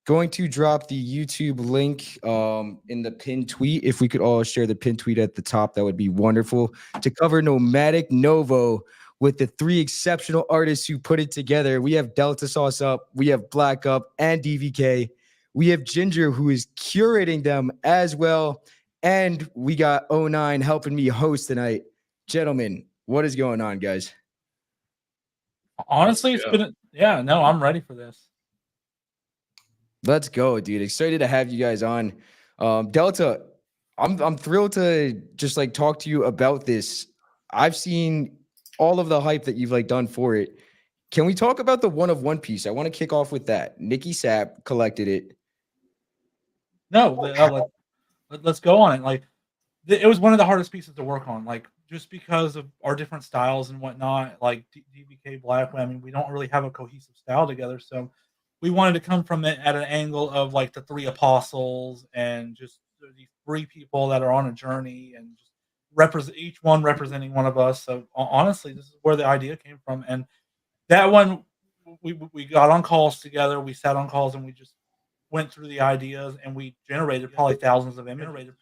Going to drop the YouTube link in the pinned tweet. If we could all share the pinned tweet at the top, that would be wonderful. To cover Nomadic Nouveau with the three exceptional artists who put it together. We have Delta Sauce Up, we have Black Up, and DVK. We have Ginger, who is curating them as well. And we got O9 helping me host tonight. Gentlemen, what is going on, guys? Honestly, it's been no, I'm ready for this. Let's go, dude. Excited to have you guys on. Delta, I'm thrilled to just like talk to you about this. I've seen all of the hype that you've like done for it. Can we talk about the One piece? I want to kick off with that. Nikki Sapp collected it. No, let's go on it. Like, it was one of the hardest pieces to work on. Like, just because of our different styles and whatnot. Like DBK Black, I mean, we don't really have a cohesive style together, so we wanted to come from it at an angle of like the three apostles and just these three people that are on a journey and just represent each one representing one of us. So honestly, this is where the idea came from. And that one, we got on calls together. We sat on calls and we just went through the ideas and we generated probably thousands of images.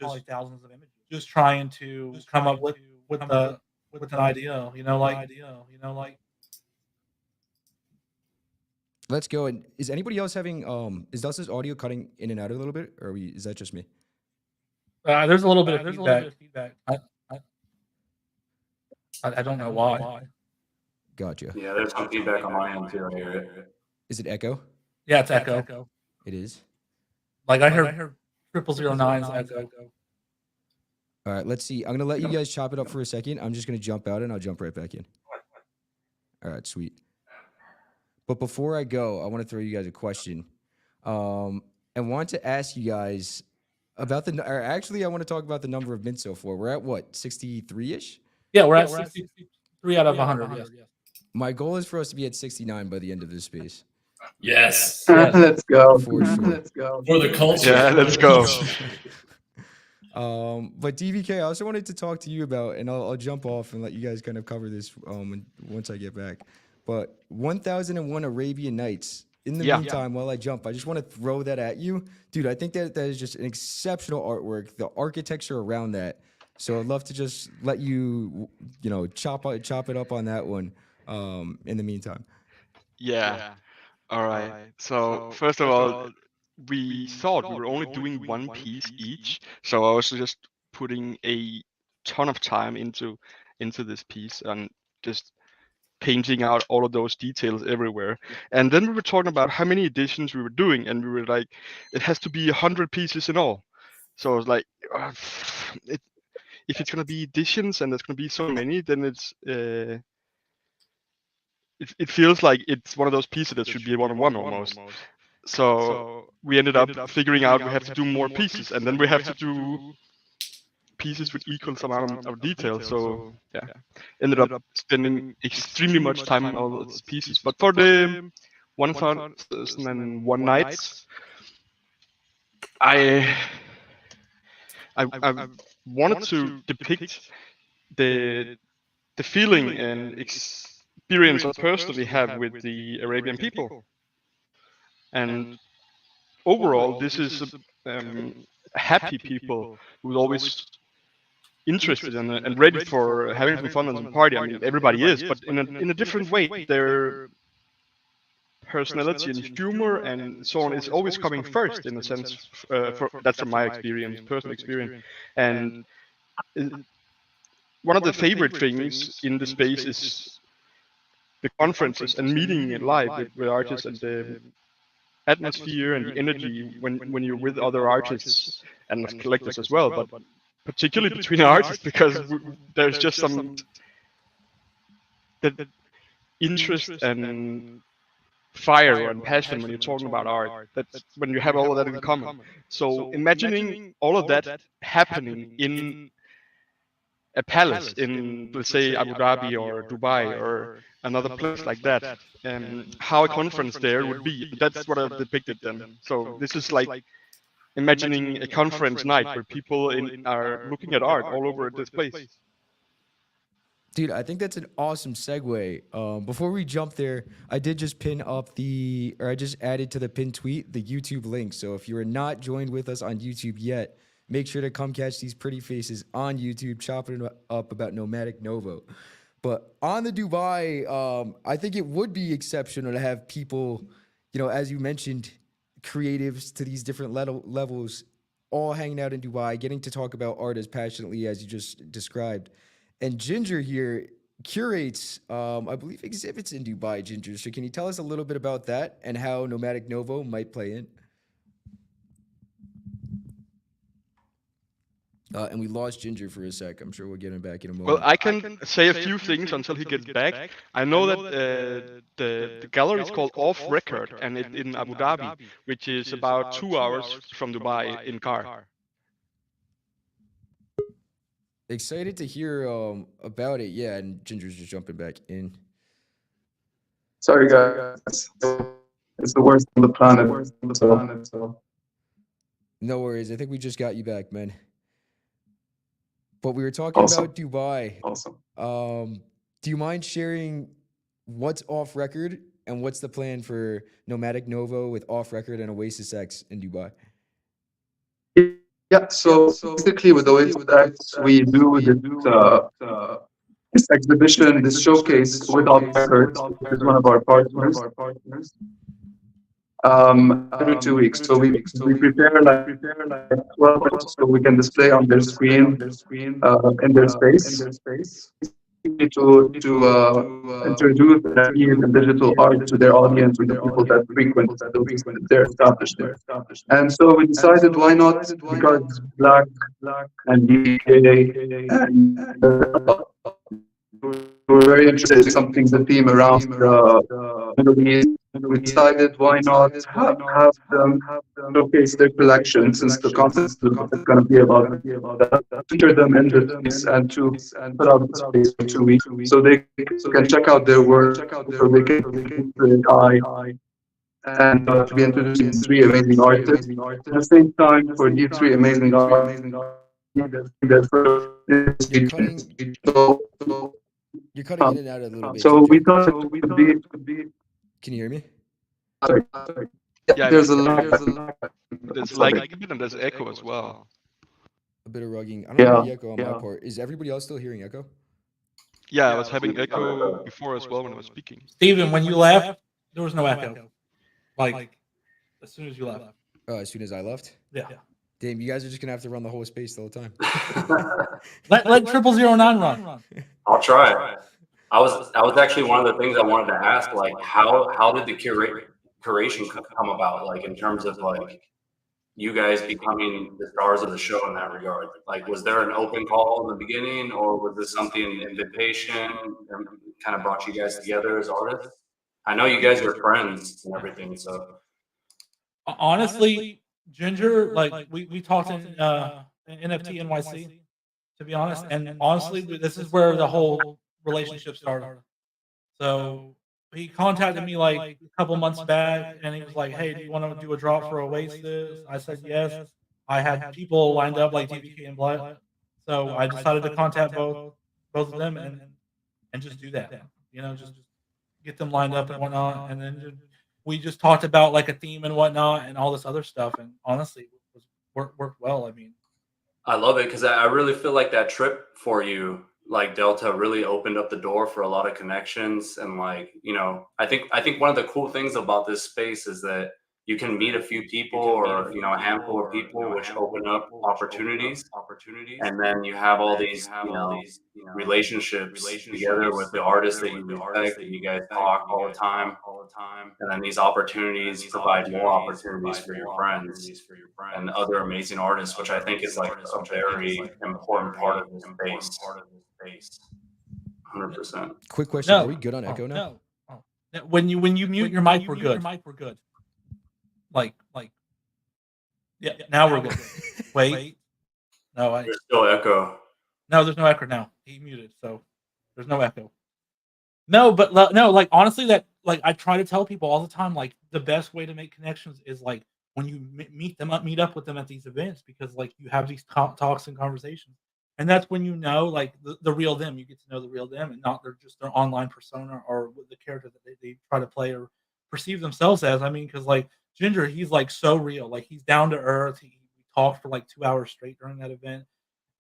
Just trying to come up with an idea. Let's go. And is anybody else having is Dustin's audio cutting in and out a little bit, or is that just me? There's a little bit of feedback. I don't know why. Gotcha. Yeah, there's some feedback on my end too. I hear it. Is it echo? Yeah, it's echo. It is. Like I heard 0009's echo. All right, let's see. I'm gonna let you guys chop it up for a second. I'm just gonna jump out and I'll jump right back in. All right, sweet. But before I go, I want to throw you guys a question. And want to ask you guys about I want to talk about the number of mints so far. We're at what, 63-ish? Yeah, we're at 63 out of 100. Yes. My goal is for us to be at 69 by the end of this space. Yes. Let's go. For sure. Let's go. For the culture. Yeah, let's go. But DVK, I also wanted to talk to you about, and I'll jump off and let you guys kind of cover this once I get back. But 1001 Arabian Nights. In the meantime, while I jump, I just want to throw that at you. Dude, I think that is just an exceptional artwork, the architecture around that. So I'd love to just let you, chop it up on that one in the meantime. Yeah. All right. So first of all, we thought we were only doing one piece each. So I was just putting a ton of time into this piece and just painting out all of those details everywhere. And then we were talking about how many editions we were doing, and we were like, it has to be 100 pieces in all. So I was like, if it's gonna be editions and there's gonna be so many, then it feels like it's one of those pieces that should be a one-on-one almost. So we ended up figuring out we have to do more pieces, and then we have to do pieces with equal amount of detail. So yeah, ended up spending extremely much time on all those pieces. But for the 1001 nights, I wanted to depict the feeling and experience I personally have with the Arabian people. And overall, this is happy people who always interested and ready for having some fun and some party. I mean, everybody is, but in a different way. Their personality and humor and so on is always coming first, in a sense. That's from my experience, personal experience. And one of the favorite things in the space is the conferences and meeting in live with artists, and the atmosphere and the energy when you're with other artists and collectors as well, but particularly between artists, because there's just some that interest and fire and passion when you're talking about art. That's when you have all of that in common. So imagining all of that happening in a palace in, let's say, Abu Dhabi or Dubai or another place like that, and how a conference there would be. That's what I've depicted then. So this is like imagining a conference night where people are looking at art all over this place. Dude, I think that's an awesome segue. Before we jump there, I did just pin up I just added to the pin tweet the YouTube link. So if you are not joined with us on YouTube yet, make sure to come catch these pretty faces on YouTube, chopping it up about Nomadic Nouveau. But on the Dubai, I think it would be exceptional to have people, as you mentioned, creatives to these different levels, all hanging out in Dubai, getting to talk about art as passionately as you just described. And Ginger here curates, I believe, exhibits in Dubai, Ginger. So can you tell us a little bit about that and how Nomadic Nouveau might play in? And we lost Ginger for a sec. I'm sure we'll get him back in a moment. Well, I can say a few things until he gets back. I know that the gallery is called Off Record, and it's in Abu Dhabi, which is about 2 hours from Dubai in car. Excited to hear about it. Yeah, and Ginger's just jumping back in. Sorry, guys. It's the worst on the planet. So. No worries. I think we just got you back, man. But we were talking about Dubai. Awesome. Do you mind sharing what's off record and what's the plan for Nomadic Nouveau with Off Record and Oasis X in Dubai? Yeah, so basically with Oasis X, we do this exhibition, this showcase with Off Records, which is one of our partners. Every 2 weeks. So we prepare like 12 so we can display on their screen in their space to introduce and digital art to their audience, to the people that frequent their establishment. And so we decided why not, because Black and DK and we're very interested in something, the theme around the Middle East. We decided why not have them showcase their collection, since the concept is going to be about that, feature them in the space and to put out the space for 2 weeks so they can check out their work, so they can the eye and to be introduced to 3 amazing artists. At the same time, for these 3 amazing artists, You're cutting in and out a little bit. So Ginger. we thought it could be. Can you hear me? Sorry. Yeah, there's a there's like a bit of there's echo as well. A bit of rugging. I don't hear the echo on my part. Is everybody else still hearing echo? Yeah, I was having echo before as well when I was speaking. Steven, when you left, there was no echo. Like as soon as you left. As soon as I left? Yeah. Damn, you guys are just gonna have to run the whole space the whole time. Let 0009 run. I'll try. I was actually one of the things I wanted to ask, like how did the curation come about, like in terms of like you guys becoming the stars of the show in that regard? Like, was there an open call in the beginning, or was this something invitation and kind of brought you guys together as artists? I know you guys are friends and everything, so honestly, Ginger, like we talked in NFT NYC, to be honest, and honestly, this is where the whole relationship started. So he contacted me like a couple months back, and he was like, "Hey, do you want to do a drop for Oasis?" I said yes. I had people lined up like DBK and Black, so I decided to contact both of them and just do that. Just get them lined up and whatnot, and then we just talked about like a theme and whatnot and all this other stuff, and honestly, it worked well. I mean, I love it because I really feel like that trip for you, like Delta, really opened up the door for a lot of connections. And like, I think one of the cool things about this space is that you can meet a few people or, a handful of people, which open up opportunities. And then you have all these, relationships together with the artists that you respect, and you guys talk all the time. And then these opportunities provide more opportunities for your friends and other amazing artists, which I think is like a very important part of this space. 100%. Quick question: are we good on echo now? No. When you mute your mic, we're good. Like, yeah. Now we're good. Wait. No, There's still echo. No, there's no echo now. He muted, so there's no echo. No, but no, like honestly, that like I try to tell people all the time, like the best way to make connections is like when you meet up with them at these events, because like you have these talks and conversations, And that's when you know, like, the real them. You get to know the real them, and not their online persona or the character that they try to play or perceive themselves as. I mean, because like Ginger, he's like so real. Like he's down to earth. We talked for like 2 hours straight during that event.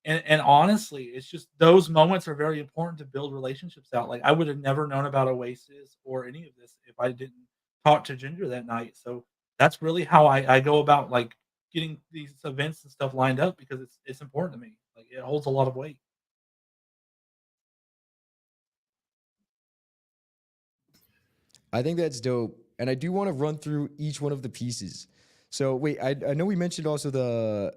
And honestly, it's just those moments are very important to build relationships out. Like I would have never known about Oasis or any of this if I didn't talk to Ginger that night. So that's really how I go about like getting these events and stuff lined up because it's important to me. Like it holds a lot of weight. I think that's dope. And I do want to run through each one of the pieces. So wait, I know we mentioned also the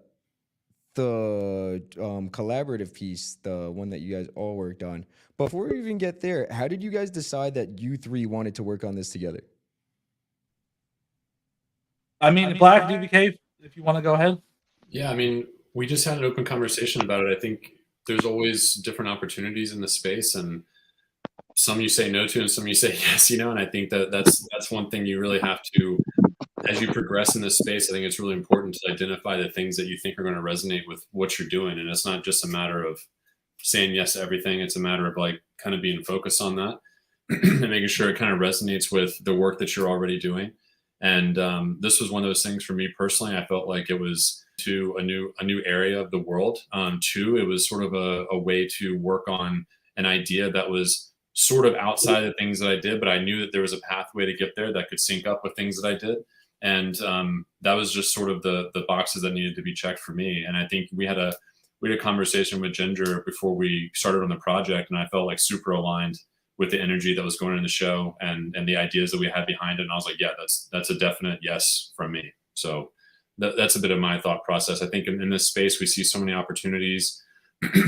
collaborative piece, the one that you guys all worked on. Before we even get there, how did you guys decide that you three wanted to work on this together? I mean, Black DBK, if you want to go ahead. Yeah, I mean, we just had an open conversation about it. I think there's always different opportunities in the space, and some you say no to, and some you say yes. And I think that's one thing you really have to, as you progress in this space. I think it's really important to identify the things that you think are going to resonate with what you're doing, and it's not just a matter of saying yes to everything. It's a matter of like kind of being focused on that and making sure it kind of resonates with the work that you're already doing. And this was one of those things for me personally. I felt like it was to a new area of the world. Two, it was sort of a way to work on an idea that was sort of outside the things that I did, but I knew that there was a pathway to get there that could sync up with things that I did. And that was just sort of the boxes that needed to be checked for me. And I think we had a conversation with Ginger before we started on the project, and I felt like super aligned with the energy that was going in the show and the ideas that we had behind it. And I was like, yeah, that's a definite yes from me. So that's a bit of my thought process. I think in this space, we see so many opportunities,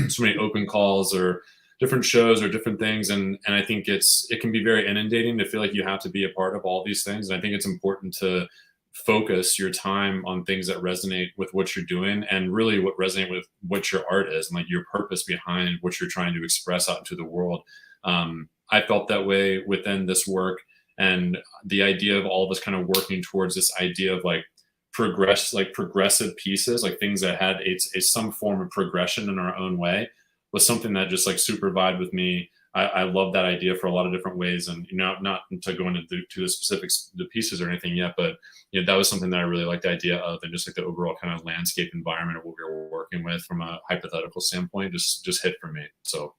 so many open calls or different shows or different things. And I think it can be very inundating to feel like you have to be a part of all these things. And I think it's important to focus your time on things that resonate with what you're doing and really what resonate with what your art is and like your purpose behind what you're trying to express out into the world. I felt that way within this work, and the idea of all of us kind of working towards this idea of like progressive pieces, like things that had some form of progression in our own way, was something that just like super vibed with me. I love that idea for a lot of different ways, and not to go into the specifics, the pieces or anything yet, but that was something that I really liked the idea of, and just like the overall kind of landscape environment of what we were working with from a hypothetical standpoint just hit for me. So.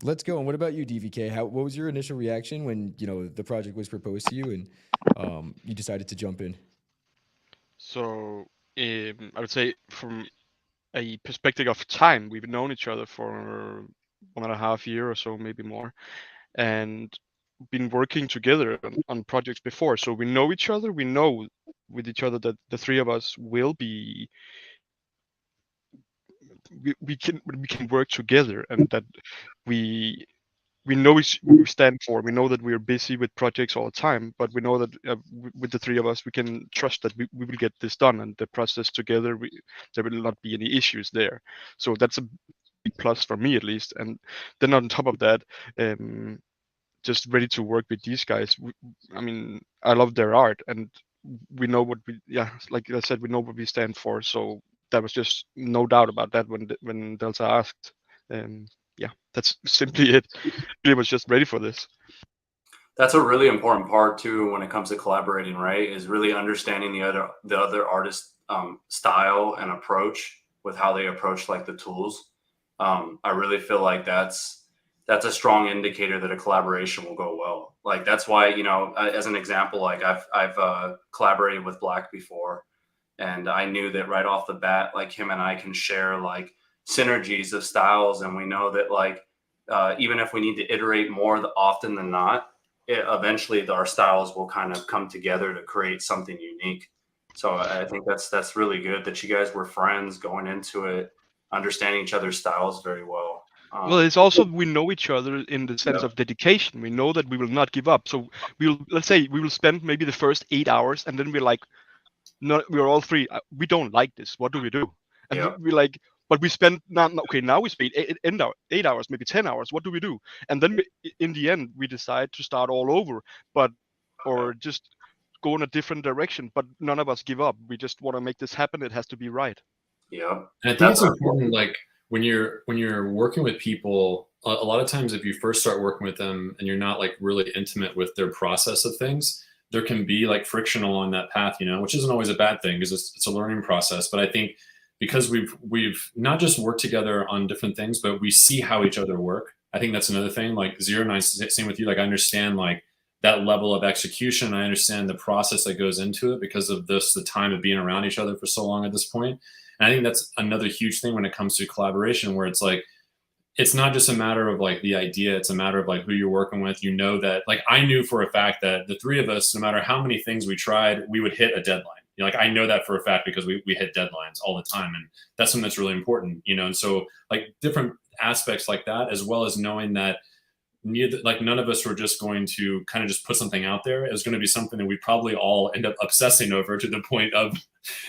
Let's go. And what about you, DVK? What was your initial reaction when the project was proposed to you and you decided to jump in? So I would say from a perspective of time, we've known each other for 1.5 years or so, maybe more, and been working together on projects before. So we know each other. We know with each other that the three of us will be. We can work together, and that we know what we stand for. We know that we are busy with projects all the time, but we know that with the three of us, we can trust that we will get this done, and the process together, there will not be any issues there. So that's a big plus for me, at least. And then on top of that, just ready to work with these guys. I mean, I love their art, and we know what like I said, we know what we stand for. So that was just no doubt about that when Delta asked. Yeah, that's simply it. Really was just ready for this. That's a really important part too when it comes to collaborating, right? Is really understanding the other artist style and approach with how they approach like the tools. I really feel like that's a strong indicator that a collaboration will go well. Like that's why, as an example, like I've collaborated with Black before, and I knew that right off the bat, like him and I can share like synergies of styles, and we know that like even if we need to iterate more often than not, eventually our styles will kind of come together to create something unique. So I think that's really good that you guys were friends going into it, understanding each other's styles very well. Well, it's also we know each other in the sense of dedication. We know that we will not give up. So let's say we will spend maybe the first 8 hours, and then we're like, no, we're all three. We don't like this. What do we do? And we're like, but we spend now we spend 8 hours, maybe 10 hours. What do we do? And then in the end, we decide to start all over, or just go in a different direction, but none of us give up. We just want to make this happen. It has to be right. Yeah. And I think it's important, like when you're working with people, a lot of times if you first start working with them and you're not like really intimate with their process of things, there can be like friction along that path, you know, which isn't always a bad thing because it's a learning process. But I think because we've not just worked together on different things, but we see how each other work. I think that's another thing. Like Zero and I, same with you. Like I understand like that level of execution. I understand the process that goes into it because of the time of being around each other for so long at this point. And I think that's another huge thing when it comes to collaboration, where it's like, it's not just a matter of like the idea, it's a matter of like who you're working with. You know that, like I knew for a fact that the three of us, no matter how many things we tried, we would hit a deadline. You know, like I know that for a fact because we hit deadlines all the time. And that's something that's really important, you know? And so like different aspects like that, as well as knowing that none of us were just going to kind of just put something out there. It was going to be something that we probably all end up obsessing over to the point of,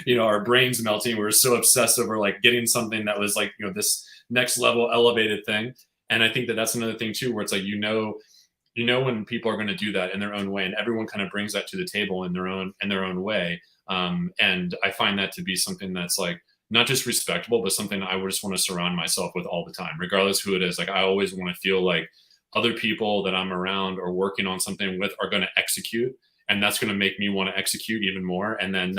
you know, our brains melting. We were so obsessed over like getting something that was like, you know, this next level elevated thing. And I think that that's another thing too, where it's like, you know, when people are going to do that in their own way, and everyone kind of brings that to the table in their own way. And I find that to be something that's like, not just respectable, but something I would just want to surround myself with all the time, regardless who it is. Like, I always want to feel like other people that I'm around or working on something with are going to execute. And that's going to make me want to execute even more. And then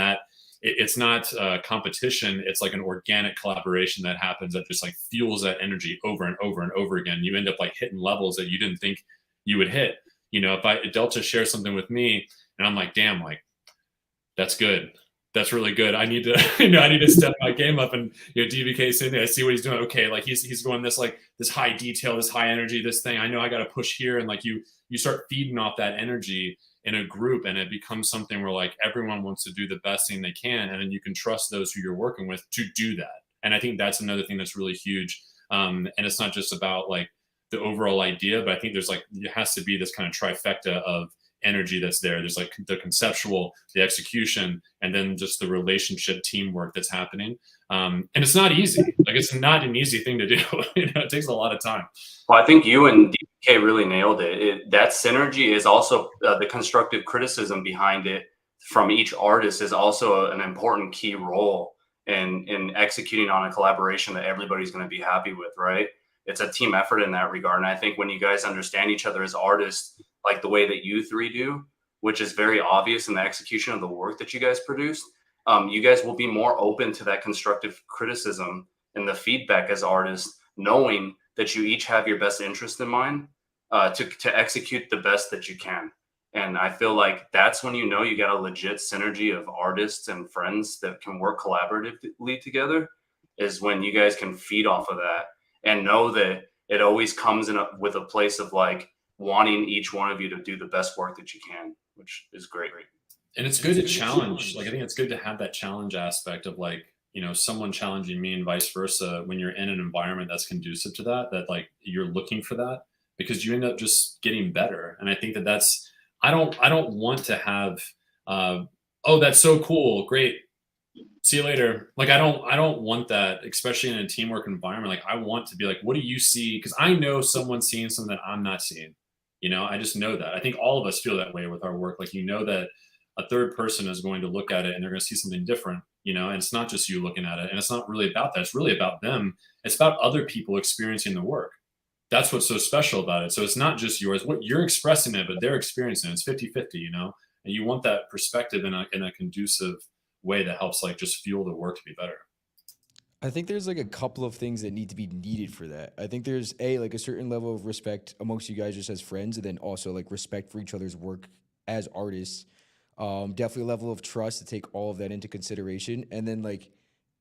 it's not competition. It's like an organic collaboration that happens that just like fuels that energy over and over and over again. You end up like hitting levels that you didn't think you would hit. You know, if Delta shares something with me and I'm like, damn, like that's good. That's really good. I need to, I need to step my game up. And DBK sitting there, I see what he's doing. Okay, like he's going this high detail, this high energy, this thing. I know I got to push here, and like you start feeding off that energy in a group, and it becomes something where like everyone wants to do the best thing they can, and then you can trust those who you're working with to do that. And I think that's another thing that's really huge. And it's not just about like the overall idea, but I think there's like it has to be this kind of trifecta of energy that's there. There's like the conceptual, the execution, and then just the relationship teamwork that's happening. And it's not easy. Like it's not an easy thing to do. It takes a lot of time. Well, I think you and DK really nailed it. That synergy is also the constructive criticism behind it from each artist is also an important key role in executing on a collaboration that everybody's going to be happy with, right? It's a team effort in that regard. And I think when you guys understand each other as artists, like the way that you three do, which is very obvious in the execution of the work that you guys produce, you guys will be more open to that constructive criticism and the feedback as artists, knowing that you each have your best interest in mind to execute the best that you can. And I feel like that's when you know you got a legit synergy of artists and friends that can work collaboratively together, is when you guys can feed off of that and know that it always comes with a place of like wanting each one of you to do the best work that you can, which is great. And it's good to challenge. Like, I think it's good to have that challenge aspect of like, someone challenging me and vice versa when you're in an environment that's conducive to that like you're looking for that, because you end up just getting better. And I think that's, I don't want to have, oh, that's so cool. Great. See you later. Like, I don't want that, especially in a teamwork environment. Like, I want to be like, what do you see? Because I know someone's seeing something that I'm not seeing. I just know that. I think all of us feel that way with our work. Like, that a third person is going to look at it and they're going to see something different, and it's not just you looking at it. And it's not really about that. It's really about them. It's about other people experiencing the work. That's what's so special about it. So it's not just yours. What you're expressing it, but they're experiencing it. It's 50-50, and you want that perspective in a conducive way that helps like just fuel the work to be better. I think there's like a couple of things that need to be needed for that. I think there's like a certain level of respect amongst you guys just as friends, and then also like respect for each other's work as artists. Definitely a level of trust to take all of that into consideration, and then like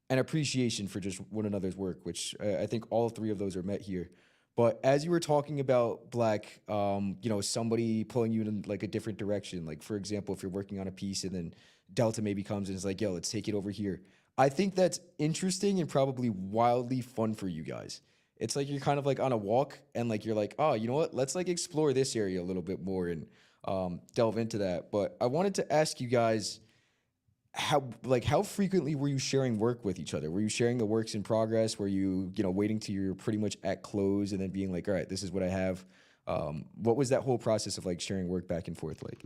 an appreciation for just one another's work, which I think all three of those are met here. But as you were talking about Black, somebody pulling you in like a different direction, like for example, if you're working on a piece and then Delta maybe comes and is like, yo, let's take it over here. I think that's interesting and probably wildly fun for you guys. It's like you're kind of like on a walk and like you're like, oh, you know what? Let's like explore this area a little bit more and delve into that. But I wanted to ask you guys, how frequently were you sharing work with each other? Were you sharing the works in progress? Were you, waiting till you're pretty much at close and then being like, all right, this is what I have? What was that whole process of like sharing work back and forth like?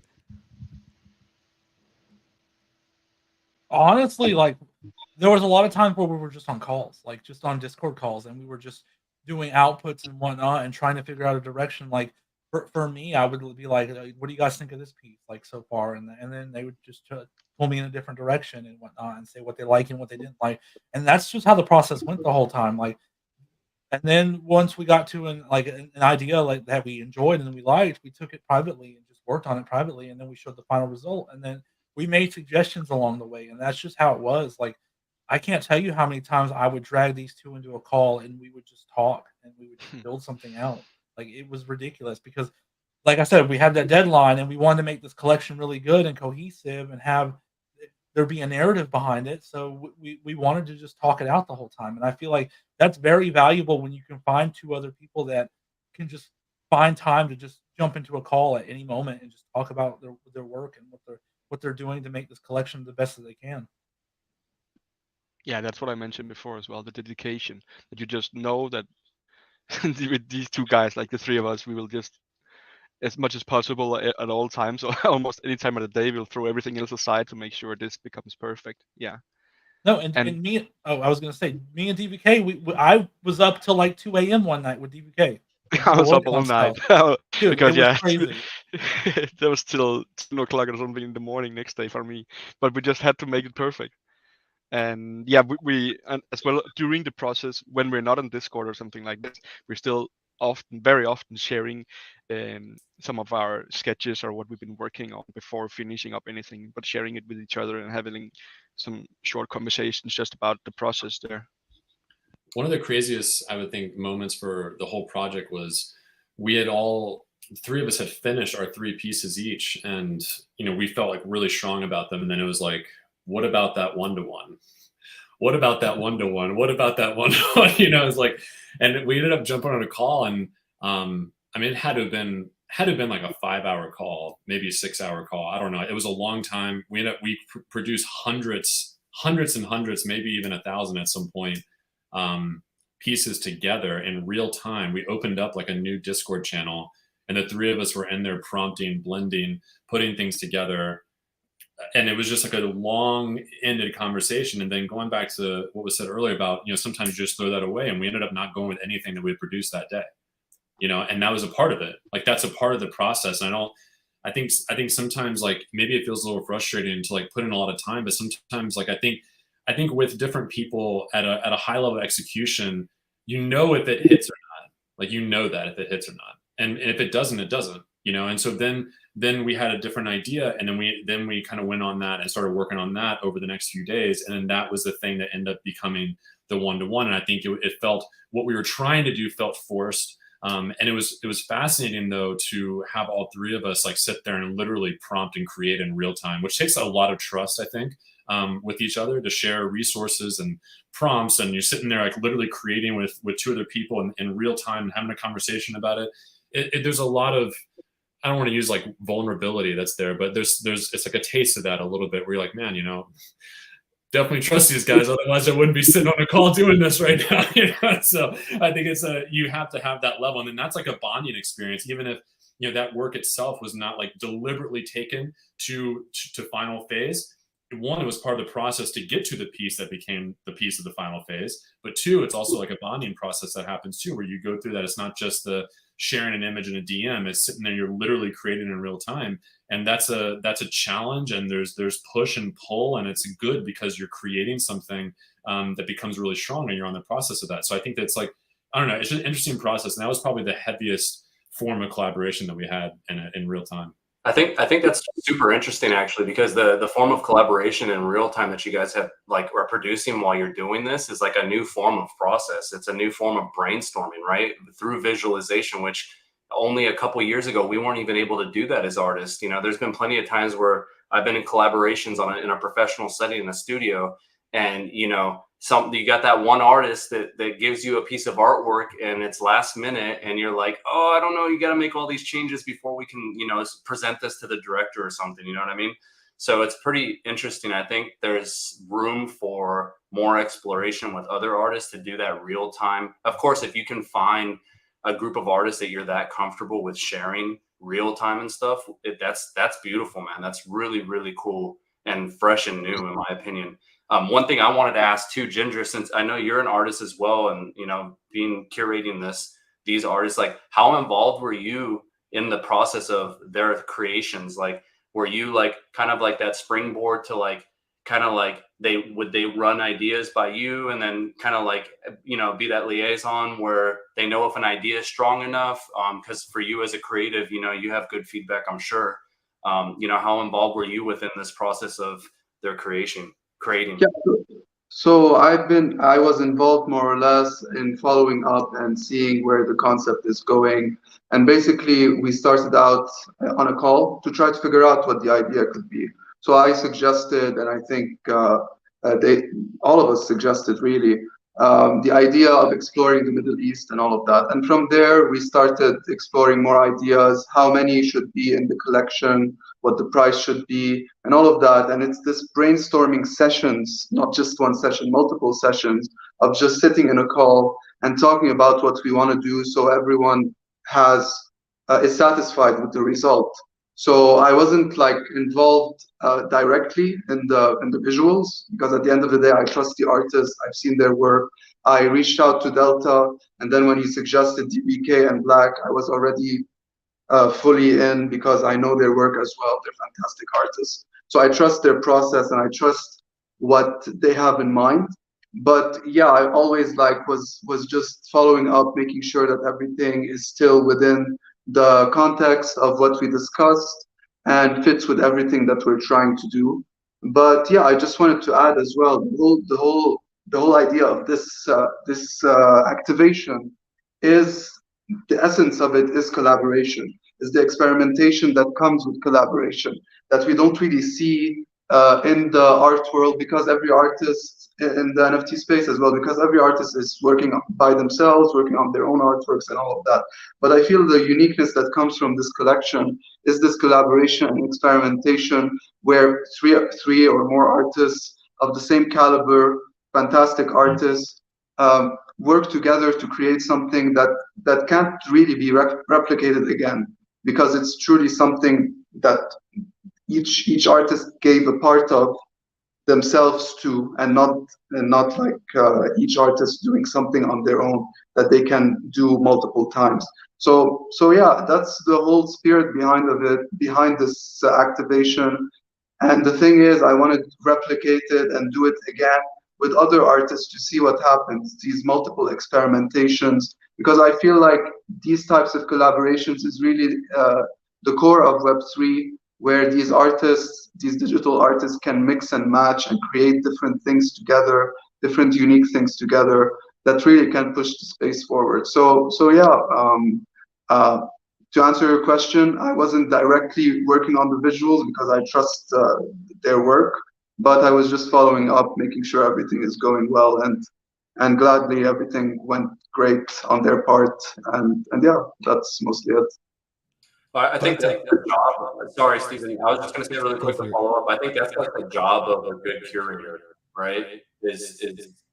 Honestly, like there was a lot of times where we were just on calls, like just on Discord calls, and we were just doing outputs and whatnot and trying to figure out a direction. Like for me, I would be like, "What do you guys think of this piece like so far?" And then they would just pull me in a different direction and whatnot and say what they like and what they didn't like. And that's just how the process went the whole time. Like, and then once we got to an idea like that we enjoyed and we liked, we took it privately and just worked on it privately, and then we showed the final result, and then we made suggestions along the way, and that's just how it was. Like, I can't tell you how many times I would drag these two into a call and we would just talk and we would just build something out. Like it was ridiculous because, like I said, we had that deadline and we wanted to make this collection really good and cohesive and have there be a narrative behind it. So we wanted to just talk it out the whole time. And I feel like that's very valuable when you can find two other people that can just find time to just jump into a call at any moment and just talk about their work and what they're doing to make this collection the best that they can. Yeah, that's what I mentioned before as well. The dedication that you just know that with these two guys, like the three of us, we will just as much as possible at all times, or almost any time of the day, we'll throw everything else aside to make sure this becomes perfect. Yeah. No, and me. Oh, I was gonna say me and DVK. I was up till like 2 a.m. one night with DVK. I was up working all on night stuff. Dude, because it was yeah, crazy. there was still 10 o'clock or something in the morning next day for me, but we just had to make it perfect. And yeah, we and as well during the process when we're not on Discord or something like this, we're still very often sharing some of our sketches or what we've been working on before finishing up anything, but sharing it with each other and having some short conversations just about the process there. One of the craziest, I would think, moments for the whole project was the three of us had finished our three pieces each, and we felt like really strong about them. And then it was like, what about that one-to-one? What about that one-to-one? What about that one-to-one? It's like, and we ended up jumping on a call, and I mean, it had to have been like a 5-hour call, maybe a 6-hour call. I don't know. It was a long time. We produced hundreds and hundreds, maybe even 1,000 at some point, pieces together in real time. We opened up like a new Discord channel, and the three of us were in there prompting, blending, putting things together. And it was just like a long-ended conversation. And then going back to what was said earlier about, sometimes you just throw that away. And we ended up not going with anything that we had produced that day, and that was a part of it. Like, that's a part of the process. And I think sometimes, like, maybe it feels a little frustrating to like put in a lot of time, but sometimes, like, I think with different people at a high level of execution, if it hits or not. Like, that if it hits or not. And if it doesn't, it doesn't. And so then we had a different idea, and then we kind of went on that and started working on that over the next few days, and then that was the thing that ended up becoming the one-to-one. And I think it felt, what we were trying to do felt forced, and it was fascinating though to have all three of us like sit there and literally prompt and create in real time, which takes a lot of trust, I think, with each other, to share resources and prompts, and you're sitting there like literally creating with two other people in real time and having a conversation about it. There's a lot of, I don't want to use like vulnerability that's there, but there's it's like a taste of that a little bit, where you're like, man, definitely trust these guys, otherwise I wouldn't be sitting on a call doing this right now. So I think you have to have that level, and then that's like a bonding experience, even if that work itself was not like deliberately taken to final phase. One, it was part of the process to get to the piece that became the piece of the final phase, but two, it's also like a bonding process that happens too, where you go through that. It's not just the sharing an image in a DM, it's sitting there, you're literally creating in real time. And that's a challenge, and there's push and pull, and it's good because you're creating something that becomes really strong, and you're on the process of that. So I think that's like, I don't know, it's just an interesting process, and that was probably the heaviest form of collaboration that we had in real time. I think that's super interesting, actually, because the form of collaboration in real time that you guys have are producing while you're doing this is like a new form of process. It's a new form of brainstorming, right? Through visualization, which only a couple of years ago we weren't even able to do that as artists. There's been plenty of times where I've been in collaborations in a professional setting in a studio, and you got that one artist that gives you a piece of artwork and it's last minute, and you're like, oh, I don't know, you got to make all these changes before we can present this to the director or something, you know what I mean? So it's pretty interesting. I think there's room for more exploration with other artists to do that real time. Of course, if you can find a group of artists that you're that comfortable with sharing real time and stuff, that's beautiful, man. That's really, really cool. and fresh and new, in my opinion. One thing I wanted to ask too, Ginger, since I know you're an artist as well, and being curating these artists, like how involved were you in the process of their creations? Like, were you like kind of like that springboard to like kind of like they run ideas by you and then kind of like be that liaison where they know if an idea is strong enough? Because for you as a creative, you have good feedback, I'm sure. How involved were you within this process of their creating? Yeah. So I was involved more or less in following up and seeing where the concept is going. And basically we started out on a call to try to figure out what the idea could be. So I suggested, and I think all of us suggested really, the idea of exploring the Middle East and all of that. And from there, we started exploring more ideas, how many should be in the collection, what the price should be, and all of that. And it's this brainstorming sessions, not just one session, multiple sessions of just sitting in a call and talking about what we want to do, so everyone is satisfied with the result. So I wasn't like involved directly in the visuals, because at the end of the day, I trust the artists. I've seen their work. I reached out to Delta, and then when he suggested DBK and Black, I was already fully in, because I know their work as well. They're fantastic artists. So I trust their process and I trust what they have in mind. But yeah, I always was just following up, making sure that everything is still within the context of what we discussed and fits with everything that we're trying to do. But yeah, I just wanted to add as well, the whole idea of this activation is, the essence of it is collaboration, is the experimentation that comes with collaboration that we don't really see in the art world, because every artist in the NFT space as well, because every artist is working by themselves, working on their own artworks and all of that. But I feel the uniqueness that comes from this collection is this collaboration and experimentation, where three or more artists of the same caliber, fantastic artists, work together to create something that can't really be replicated again, because it's truly something that each artist gave a part of themselves to, and not like each artist doing something on their own that they can do multiple times. So yeah, that's the whole spirit behind this activation. And the thing is, I want to replicate it and do it again with other artists to see what happens, these multiple experimentations, because I feel like these types of collaborations is really the core of Web3, where these artists, these digital artists, can mix and match and create different things together, different unique things together that really can push the space forward. So yeah, to answer your question, I wasn't directly working on the visuals because I trust their work, but I was just following up, making sure everything is going well, and gladly everything went great on their part, and yeah, that's mostly it. I think that the job, sorry, Stephen, I was just going to say really quick to follow up. I think that's like the job of a good curator, right? Is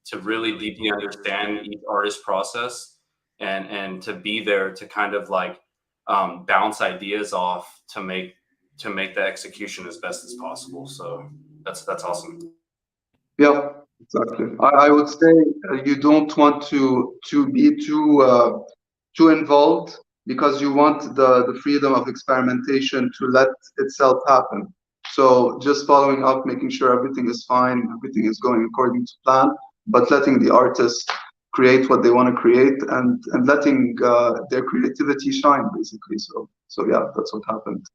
to really deeply understand each artist's process and to be there to kind of like bounce ideas off to make the execution as best as possible. So that's awesome. Yeah, exactly. I would say you don't want to be too involved, because you want the freedom of experimentation to let itself happen. So just following up, making sure everything is fine, everything is going according to plan, but letting the artists create what they want to create, and letting their creativity shine, basically. So yeah, that's what happened.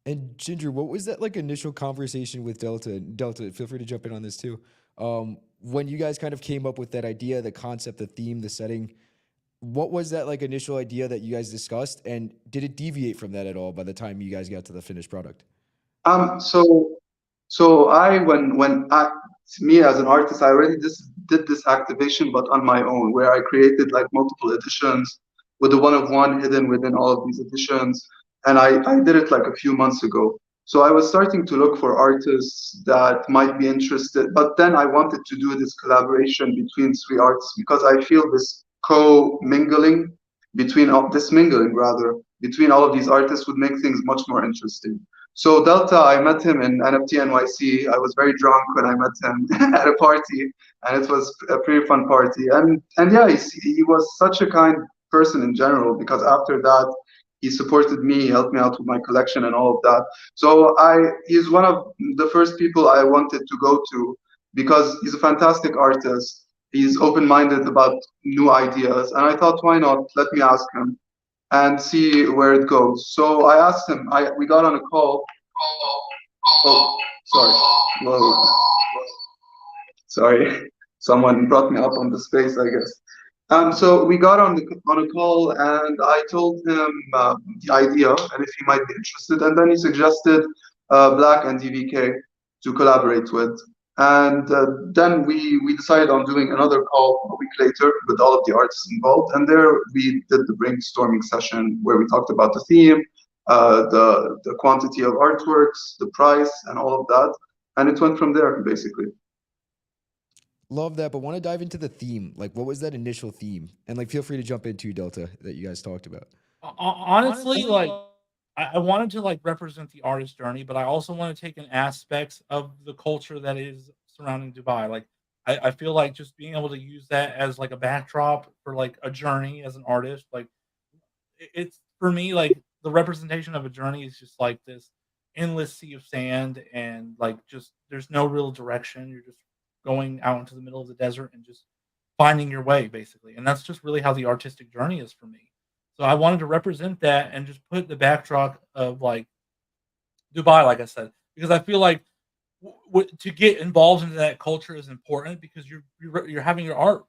And Ginger, what was that like initial conversation with Delta? Delta, feel free to jump in on this too. When you guys kind of came up with that idea, the concept, the theme, the setting, what was that like initial idea that you guys discussed, and did it deviate from that at all by the time you guys got to the finished product? So me as an artist, I already did this activation, but on my own, where I created like multiple editions with the one of one hidden within all of these editions, and I did it like a few months ago. So I was starting to look for artists that might be interested, but then I wanted to do this collaboration between three artists, because I feel this mingling between all of these artists would make things much more interesting. So Delta, I met him in NFT NYC. I was very drunk when I met him at a party, and it was a pretty fun party. And yeah, he was such a kind person in general, because after that he supported me, helped me out with my collection and all of that. So he's one of the first people I wanted to go to, because he's a fantastic artist. He's open-minded about new ideas, and I thought, why not? Let me ask him and see where it goes. So I asked him. We got on a call. Oh, sorry. Whoa. Sorry. Someone brought me up on the space, I guess. So we got on a call, and I told him the idea and if he might be interested, and then he suggested Black and DVK to collaborate with. And then we decided on doing another call a week later with all of the artists involved, and there we did the brainstorming session where we talked about the theme, the quantity of artworks, the price, and all of that, and it went from there basically. Love that, but want to dive into the theme. Like, what was that initial theme? And like, feel free to jump into Delta that you guys talked about. Honestly, like I wanted to like represent the artist journey, but I also want to take in aspects of the culture that is surrounding Dubai. Like I feel like just being able to use that as like a backdrop for like a journey as an artist, like it's for me like the representation of a journey is just like this endless sea of sand, and like just there's no real direction. You're just going out into the middle of the desert and just finding your way basically. And that's just really how the artistic journey is for me. So I wanted to represent that and just put the backdrop of like Dubai, like I said, because I feel like to get involved into that culture is important because you're having your art,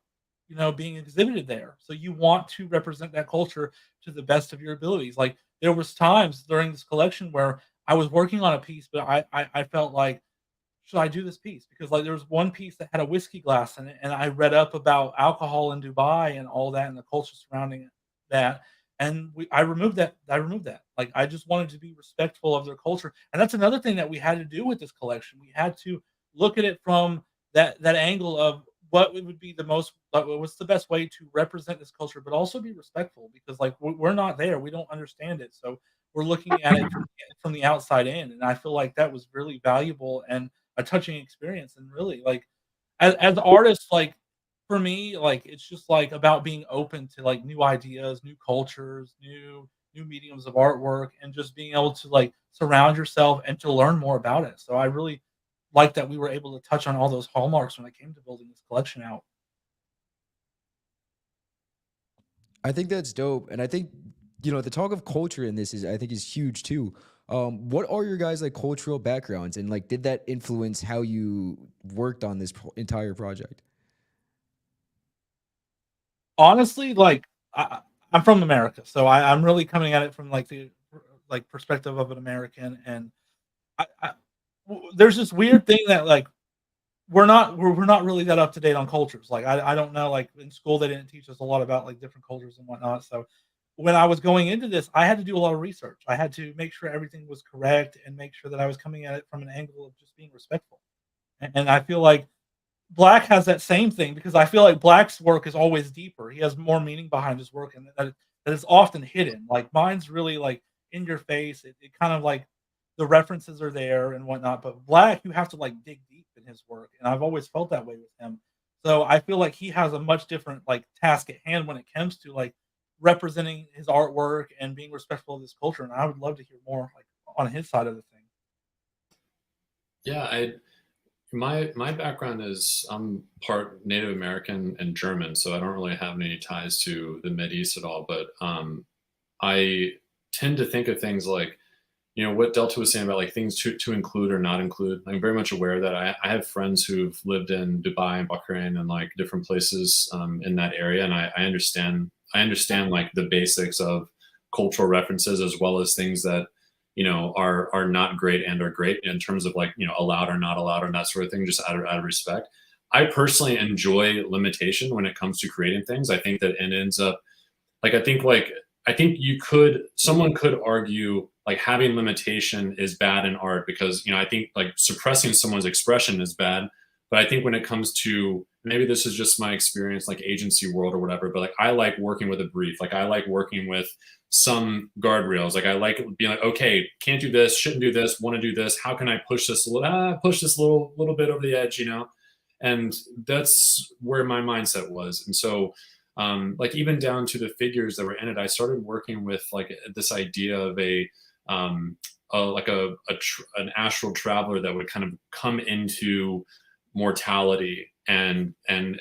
being exhibited there. So you want to represent that culture to the best of your abilities. Like there was times during this collection where I was working on a piece, but I felt like, should I do this piece? Because like there was one piece that had a whiskey glass in it, and I read up about alcohol in Dubai and all that and the culture surrounding that. And I removed that. Like I just wanted to be respectful of their culture, and that's another thing that we had to do with this collection. We had to look at it from that angle of what would be the most, what's the best way to represent this culture, but also be respectful because like we're not there, we don't understand it, so we're looking at it from the outside in, and I feel like that was really valuable and a touching experience. And really like as artists, like for me, like it's just like about being open to like new ideas, new cultures, new mediums of artwork, and just being able to like surround yourself and to learn more about it. So I really like that we were able to touch on all those hallmarks when it came to building this collection out. I think that's dope, and I think the talk of culture in this I think is huge too. What are your guys like cultural backgrounds, and like did that influence how you worked on this entire project? Honestly, like I'm from America, so I'm really coming at it from like the like perspective of an American, and there's this weird thing that like we're not really that up to date on cultures. Like I don't know, like in school they didn't teach us a lot about like different cultures and whatnot. So when I was going into this, I had to do a lot of research. I had to make sure everything was correct and make sure that I was coming at it from an angle of just being respectful. And I feel like Black has that same thing because I feel like Black's work is always deeper. He has more meaning behind his work, and that is often hidden. Like mine's really like in your face. It kind of like the references are there and whatnot. But Black, you have to like dig deep in his work, and I've always felt that way with him. So I feel like he has a much different like task at hand when it comes to like representing his artwork and being respectful of this culture. And I would love to hear more like on his side of the thing. Yeah, my background is I'm part Native American and German, so I don't really have any ties to the Mideast at all. But I tend to think of things like, what Delta was saying about like things to include or not include. I'm very much aware that I have friends who've lived in Dubai and Bahrain and like different places in that area, and I understand like the basics of cultural references as well as things that are not great and are great in terms of like allowed or not allowed and that sort of thing, just out of respect. I personally enjoy limitation when it comes to creating things. I think that it ends up like I think someone could argue like having limitation is bad in art because I think like suppressing someone's expression is bad, But I think when it comes to, maybe this is just my experience, like agency world or whatever, but like I like working with a brief. Like I like working with some guardrails. Like I like being like, okay, can't do this, shouldn't do this, want to do this. How can I push this little bit over the edge, you know? And that's where my mindset was. And so like even down to the figures that were in it, I started working with like this idea of like an astral traveler that would kind of come into mortality and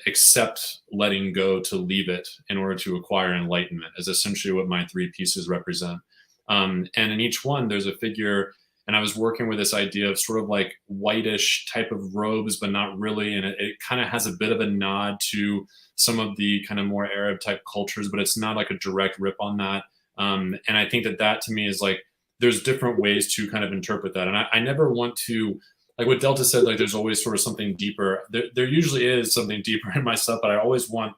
accept letting go to leave it in order to acquire enlightenment, is essentially what my three pieces represent. And in each one there's a figure, and I was working with this idea of sort of like whitish type of robes, but not really, and it kind of has a bit of a nod to some of the kind of more Arab type cultures, but it's not like a direct rip on that. And I think that to me is like, there's different ways to kind of interpret that. And I never want to, like what Delta said, like there's always sort of something deeper. There usually is something deeper in my stuff, but I always want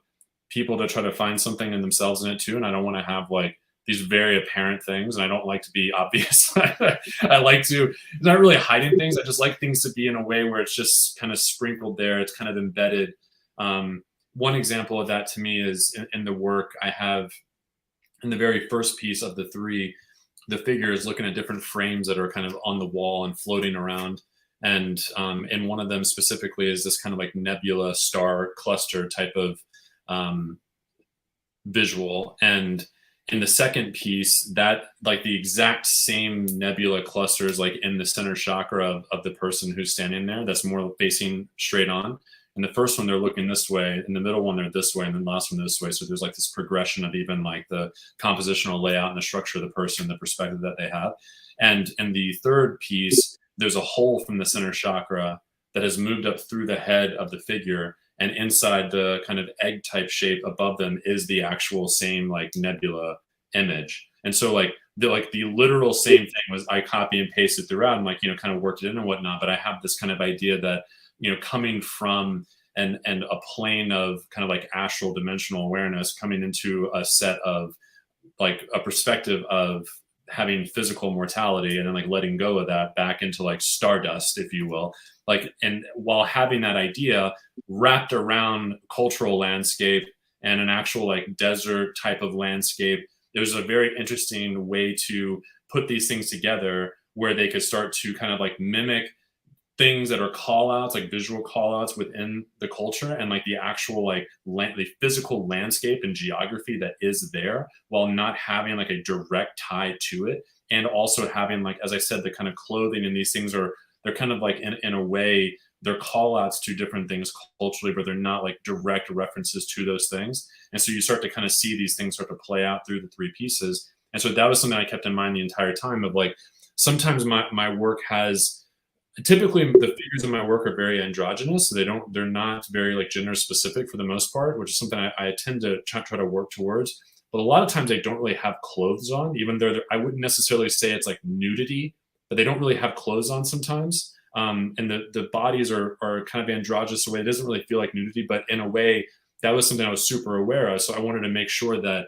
people to try to find something in themselves in it too. And I don't want to have like these very apparent things. And I don't like to be obvious. I like to, not really hiding things. I just like things to be in a way where it's just kind of sprinkled there. It's kind of embedded. One example of that to me is in the work I have in the very first piece of the three, the figure is looking at different frames that are kind of on the wall and floating around. And in one of them specifically is this kind of like nebula star cluster type of visual. And in the second piece, that like the exact same nebula cluster is like in the center chakra of the person who's standing there, that's more facing straight on. In the first one, they're looking this way. In the middle one, they're this way. And then the last one, this way. So there's like this progression of even like the compositional layout and the structure of the person, the perspective that they have. And in the third piece, there's a hole from the center chakra that has moved up through the head of the figure. And inside the kind of egg type shape above them is the actual same like nebula image. And so like the literal same thing was I copy and pasted throughout and like, you know, kind of worked it in and whatnot. But I have this kind of idea that, you know, coming from and a plane of kind of like astral dimensional awareness, coming into a set of like a perspective of having physical mortality and then like letting go of that back into like stardust, if you will, like, and while having that idea wrapped around cultural landscape and an actual like desert type of landscape, there's a very interesting way to put these things together where they could start to kind of like mimic things that are call outs, like visual call outs within the culture and like the actual like the physical landscape and geography that is there, while not having like a direct tie to it. And also having, like, as I said, the kind of clothing and these things are, they're kind of like in a way, they're call outs to different things culturally, but they're not like direct references to those things. And so you start to kind of see these things start to play out through the three pieces. And so that was something I kept in mind the entire time of like, sometimes my work has, typically the figures in my work are very androgynous. So they're not very like gender specific for the most part, which is something I tend to try to work towards. But a lot of times they don't really have clothes on, even though I wouldn't necessarily say it's like nudity, but they don't really have clothes on sometimes. And the bodies are kind of androgynous in a way. It doesn't really feel like nudity, but in a way that was something I was super aware of. So I wanted to make sure that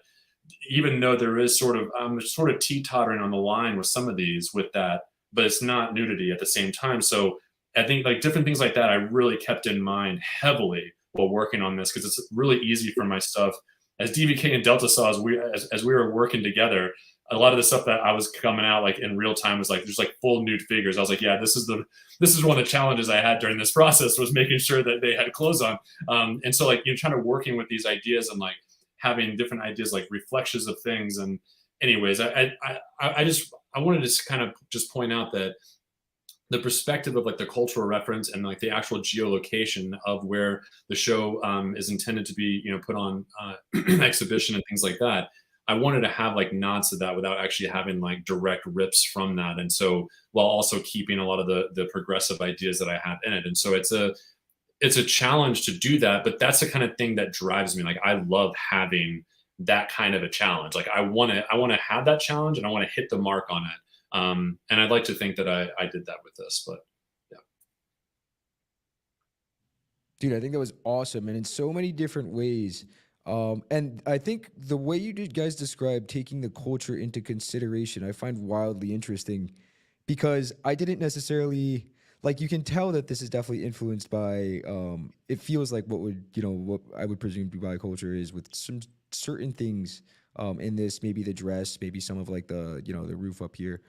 even though there is sort of teetotering on the line with some of these with that, but it's not nudity at the same time. So I think like different things like that, I really kept in mind heavily while working on this, because it's really easy for my stuff. As DVK and Delta saw, as we were working together, a lot of the stuff that I was coming out like in real time was like, there's like full nude figures. I was like, yeah, this is one of the challenges I had during this process, was making sure that they had clothes on. And so like, you're trying to working with these ideas and like having different ideas, like reflections of things. And anyways, I wanted to kind of just point out that the perspective of like the cultural reference and like the actual geolocation of where the show is intended to be, you know, put on exhibition and things like that. I wanted to have like nods to that without actually having like direct rips from that. And so while also keeping a lot of the progressive ideas that I have in it. And so it's a challenge to do that, but that's the kind of thing that drives me. Like I love having that kind of a challenge. Like I want to have that challenge and I want to hit the mark on it. And I'd like to think that I did that with this, but yeah. Dude, I think that was awesome. And in so many different ways. And I think the way you guys described taking the culture into consideration, I find wildly interesting, because I didn't necessarily, like you can tell that this is definitely influenced by it feels like what would, you know, what I would presume Dubai culture is, with some certain things in this, maybe the dress, maybe some of like the, you know, the roof up here.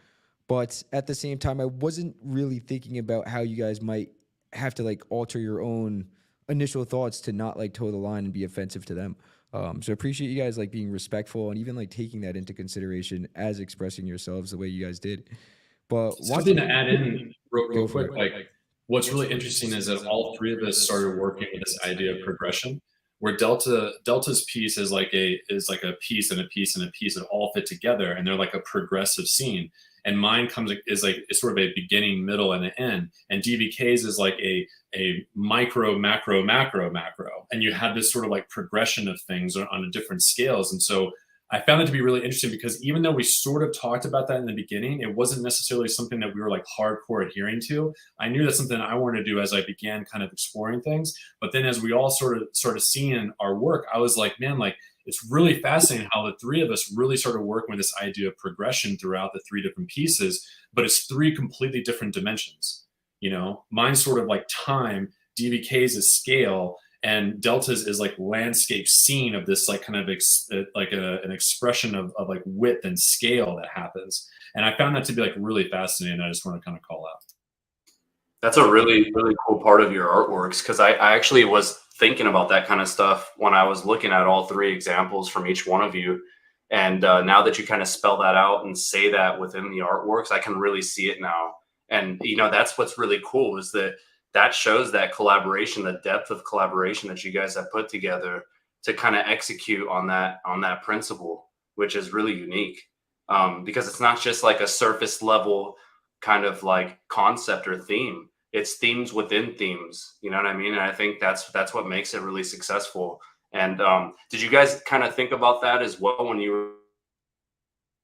But at the same time, I wasn't really thinking about how you guys might have to like alter your own initial thoughts to not like toe the line and be offensive to them. So I appreciate you guys like being respectful and even like taking that into consideration as expressing yourselves the way you guys did. But Something watching to it, add in real go for quick, it. like what's really interesting is that all three of us started working with this idea of progression, where Delta's piece is like a piece and a piece and a piece that all fit together, and they're like a progressive scene. And mine is like it's sort of a beginning, middle, and an end. And DVK's is like a micro, macro, macro, macro, and you have this sort of like progression of things on different scales. And so I found it to be really interesting because even though we sort of talked about that in the beginning, it wasn't necessarily something that we were like hardcore adhering to. I knew that's something I wanted to do as I began kind of exploring things. But then as we all sort of started seeing our work, I was like, man, like it's really fascinating how the three of us really started working with this idea of progression throughout the three different pieces, but it's three completely different dimensions. You know, mine's sort of like time, DVK's is scale, and Delta's is like landscape scene of this like kind of an expression of like width and scale that happens. And I found that to be like really fascinating. I just want to kind of call out. That's a really, really cool part of your artworks, because I actually was thinking about that kind of stuff when I was looking at all three examples from each one of you. And now that you kind of spell that out and say that within the artworks, I can really see it now. And, you know, that's what's really cool, is that shows that collaboration, the depth of collaboration that you guys have put together to kind of execute on that principle, which is really unique. Because it's not just like a surface level kind of like concept or theme. It's themes within themes. You know what I mean? And I think that's what makes it really successful. And did you guys kind of think about that as well when you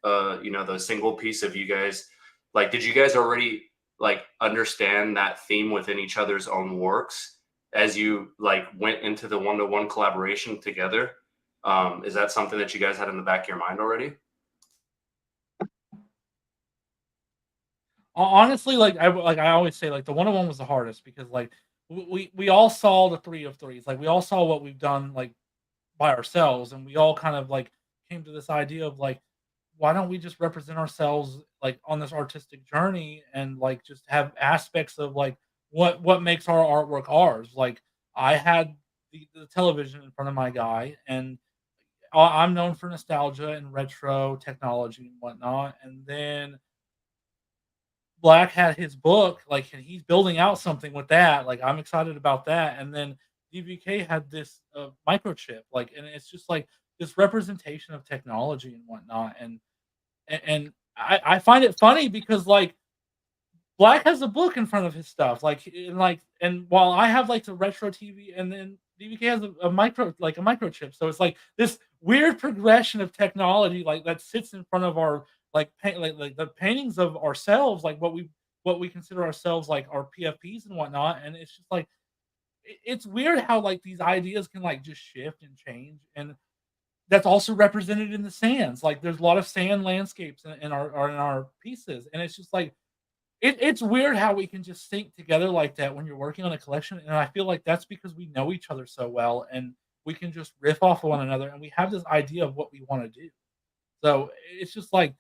were, you know, the single piece of you guys? Like, did you guys already like understand that theme within each other's own works as you like went into the one-to-one collaboration together? Is that something that you guys had in the back of your mind already? Honestly, like I always say, like the one-on-one was the hardest because like we all saw the three of threes, like we all saw what we've done like by ourselves, and we all kind of like came to this idea of like, why don't we just represent ourselves like on this artistic journey and like just have aspects of like what makes our artwork ours. Like I had the television in front of my guy, and I'm known for nostalgia and retro technology and whatnot, and then Black had his book, like, and he's building out something with that. Like, I'm excited about that. And then DVK had this microchip, like, and it's just like this representation of technology and whatnot. And I find it funny because like Black has a book in front of his stuff, and while I have like the retro TV, and then DVK has a microchip, so it's like this weird progression of technology, like that sits in front of our like the paintings of ourselves, like what we consider ourselves, like our PFPs and whatnot, and it's just like it's weird how like these ideas can like just shift and change, and that's also represented in the sands. Like there's a lot of sand landscapes in our pieces, and it's just like it's weird how we can just sync together like that when you're working on a collection, and I feel like that's because we know each other so well, and we can just riff off of one another, and we have this idea of what we want to do. So it's just like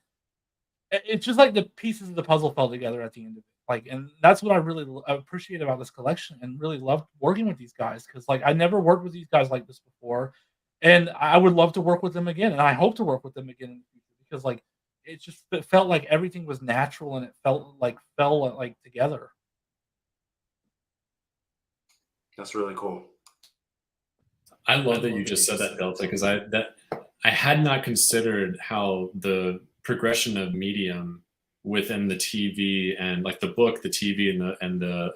the pieces of the puzzle fell together at the end of it. Like, and that's what I really appreciate about this collection, and really loved working with these guys, because like I never worked with these guys like this before, and I would love to work with them again, and I hope to work with them again in the future, because like it felt like everything was natural, and it fell like together. That's really cool. I love that you just said that, Delta, because I had not considered how the progression of medium within the TV and like the book, the TV, and the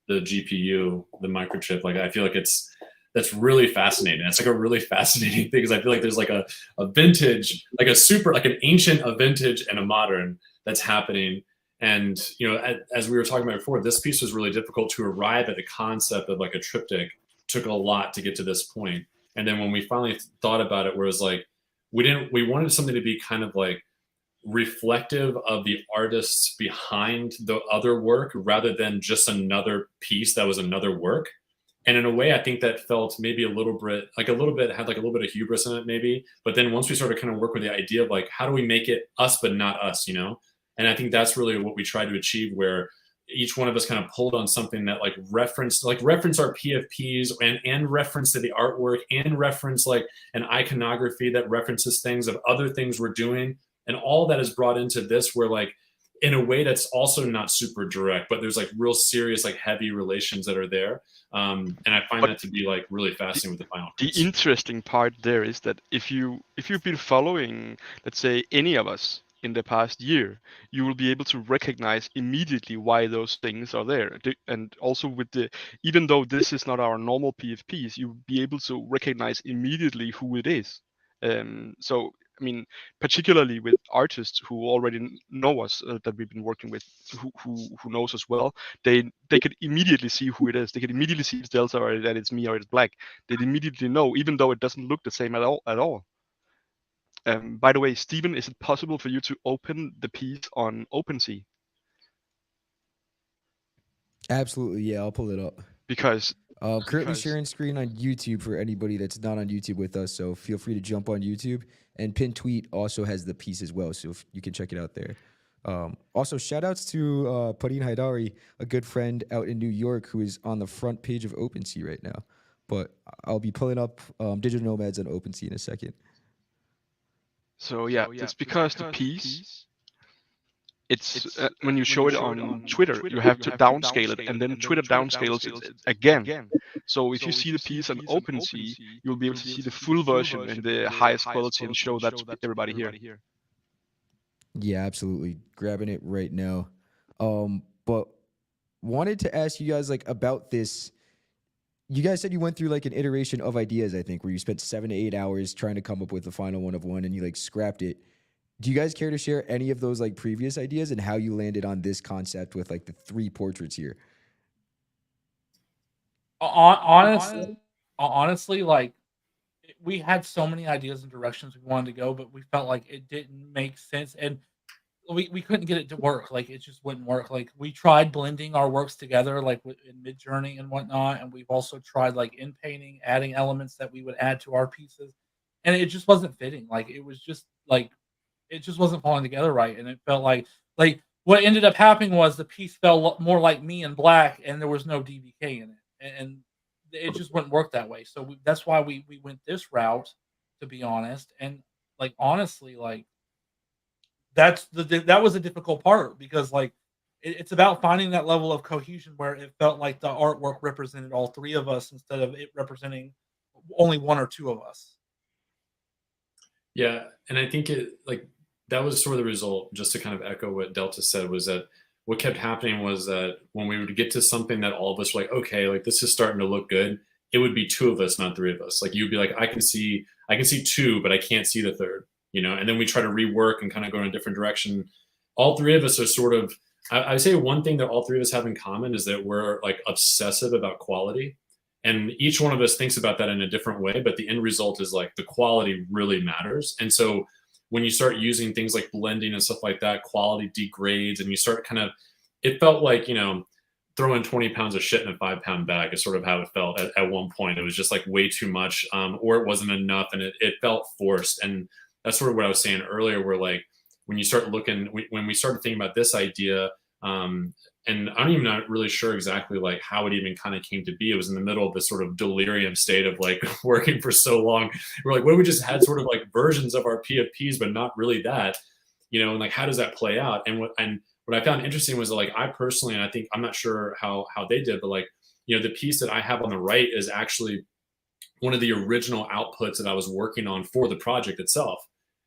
GPU, the microchip. Like I feel like that's really fascinating. It's like a really fascinating thing, because I feel like there's like a vintage, like an ancient, a vintage, and a modern that's happening. And you know, as we were talking about before, this piece was really difficult to arrive at the concept of like a triptych. Took a lot to get to this point. And then when we finally thought about it, where it was like we wanted something to be kind of like reflective of the artists behind the other work rather than just another piece that was another work. And in a way, I think that felt maybe a little bit had like a little bit of hubris in it, maybe. But then once we started kind of work with the idea of like, how do we make it us, but not us, you know? And I think that's really what we tried to achieve, where each one of us kind of pulled on something that like reference our PFPs and reference to the artwork and reference like an iconography that references things of other things we're doing. And all that is brought into this, where like, in a way that's also not super direct, but there's like real serious, like heavy relations that are there. And I find that to be like really fascinating with the final piece. The interesting part there is that if you've been following, let's say, any of us in the past year, you will be able to recognize immediately why those things are there. And also with even though this is not our normal PFPs, you'll be able to recognize immediately who it is. So I mean, particularly with artists who already know us, that we've been working with, who knows us well, they could immediately see who it is. They could immediately see it's Delta, or that it's me, or it's Black. They'd immediately know, even though it doesn't look the same at all. By the way, Stephen, is it possible for you to open the piece on OpenSea? Absolutely, yeah. I'll pull it up. Because Currently sharing screen on YouTube for anybody that's not on YouTube with us. So feel free to jump on YouTube. And Pin Tweet also has the piece as well, so you can check it out there. Also, shout outs to Padin Haidari, a good friend out in New York who is on the front page of OpenSea right now. But I'll be pulling up Digital Nomads on OpenSea in a second. So yeah, it's because the piece, it's when you show it on Twitter, you have to downscale it, and then Twitter downscales it again. So if you see the piece on OpenSea, you'll be able to see the full version in the highest quality and show that to everybody here. Yeah, absolutely. Grabbing it right now. But wanted to ask you guys like about this. You guys said you went through like an iteration of ideas, I think, where you spent 7 to 8 hours trying to come up with the final one of one, and you like scrapped it. Do you guys care to share any of those like previous ideas and how you landed on this concept with like the 3 portraits here? Honestly, like we had so many ideas and directions we wanted to go, but we felt like it didn't make sense, and we couldn't get it to work. Like it just wouldn't work. Like we tried blending our works together, like in Midjourney and whatnot, and we've also tried like in painting, adding elements that we would add to our pieces, and it just wasn't fitting. Like it was just like it just wasn't falling together right, and it felt like what ended up happening was the piece felt more like me in Black, and there was no DBK in it, and it just wouldn't work that way. So that's why we went this route, to be honest. And like honestly, like that was a difficult part, because like it's about finding that level of cohesion where it felt like the artwork represented all 3 of us instead of it representing only 1 or 2 of us. Yeah, and I think that was sort of the result. Just to kind of echo what Delta said, was that what kept happening was that when we would get to something that all of us were like, okay, like this is starting to look good, it would be 2 of us, not 3 of us. Like you'd be like, I can see 2, but I can't see the 3rd, you know? And then we try to rework and kind of go in a different direction. All 3 of us are sort of, I say one thing that all 3 of us have in common is that we're like obsessive about quality. And each one of us thinks about that in a different way, but the end result is like the quality really matters. And so when you start using things like blending and stuff like that, quality degrades, and you start kind of, it felt like, you know, throwing 20 pounds of shit in a 5-pound bag is sort of how it felt at one point. It was just like way too much, or it wasn't enough, and it felt forced. And that's sort of what I was saying earlier, where like when you start looking, when we started thinking about this idea, and I'm even not really sure exactly like how it even kind of came to be. It was in the middle of this sort of delirium state of like working for so long. We're like, what if we just had sort of like versions of our PFPs, but not really that, you know, and like, how does that play out? And what I found interesting was like, I personally, and I think, I'm not sure how they did, but like, you know, the piece that I have on the right is actually one of the original outputs that I was working on for the project itself.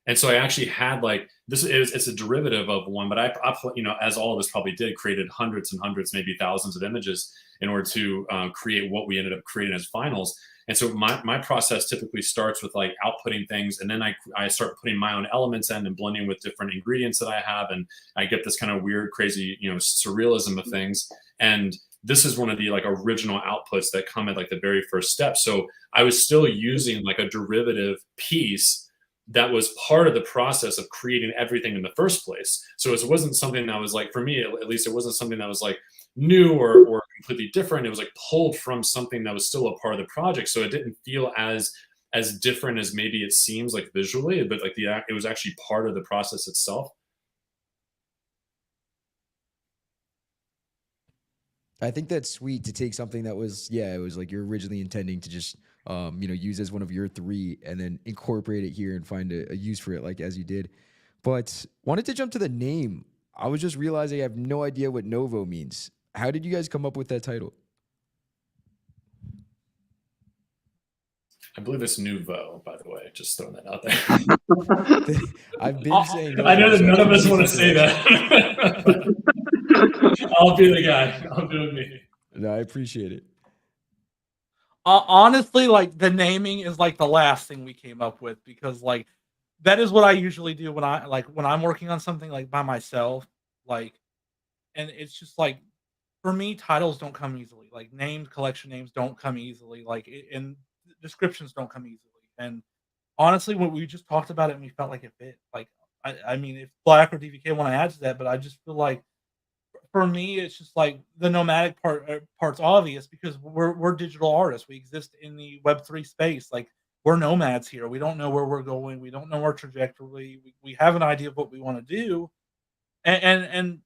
And so I actually had like, it's a derivative of one, but I, you know, as all of us probably did, created hundreds and hundreds, maybe thousands of images in order to create what we ended up creating as finals. And so my process typically starts with like outputting things, and then I start putting my own elements in and blending with different ingredients that I have, and I get this kind of weird, crazy, you know, surrealism of things. And this is one of the like original outputs that come at like the very first step. So I was still using like a derivative piece that was part of the process of creating everything in the first place. So it wasn't something that was like, for me at least, it wasn't something that was like new or completely different. It was like pulled from something that was still a part of the project. So it didn't feel as different as maybe it seems like visually, but like it was actually part of the process itself. I think that's sweet to take something that was, it was like you're originally intending to just, use as one of your three and then incorporate it here and find a use for it, like as you did. But wanted to jump to the name. I was just realizing I have no idea what Nouveau means. How did you guys come up with that title? I believe it's Nouveau, by the way. Just throwing that out there. I've been saying Nouveau, I know that so none of us appreciate want the to say correction. that. I'll be the guy. I'll do it me. No, I appreciate it. Honestly, like the naming is like the last thing we came up with, because like that is what I usually do when I'm working on something like by myself, like, and it's just like, for me, titles don't come easily. Like named collection names don't come easily. Like and descriptions don't come easily. And honestly, when we just talked about it and we felt like it fit. Like I mean, if Black or DVK want to add to that, but I just feel like for me, it's just like the nomadic part's obvious, because we're digital artists. We exist in the Web3 space. Like we're nomads here. We don't know where we're going. We don't know our trajectory. We have an idea of what we want to do, and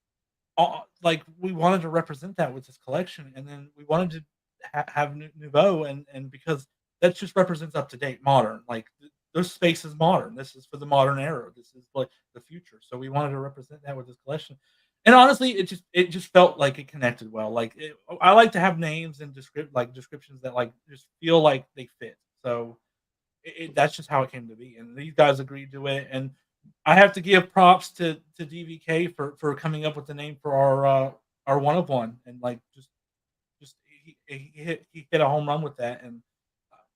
like we wanted to represent that with this collection, and then we wanted to have Nouveau, and because that just represents up to date, modern. Like this space is modern. This is for the modern era. This is like the future. So we wanted to represent that with this collection. And honestly, it just felt like it connected well. Like I like to have names and descriptions that like just feel like they fit. So that's just how it came to be. And these guys agreed to it. And I have to give props to DVK for coming up with the name for our one of one, and like just he hit a home run with that, and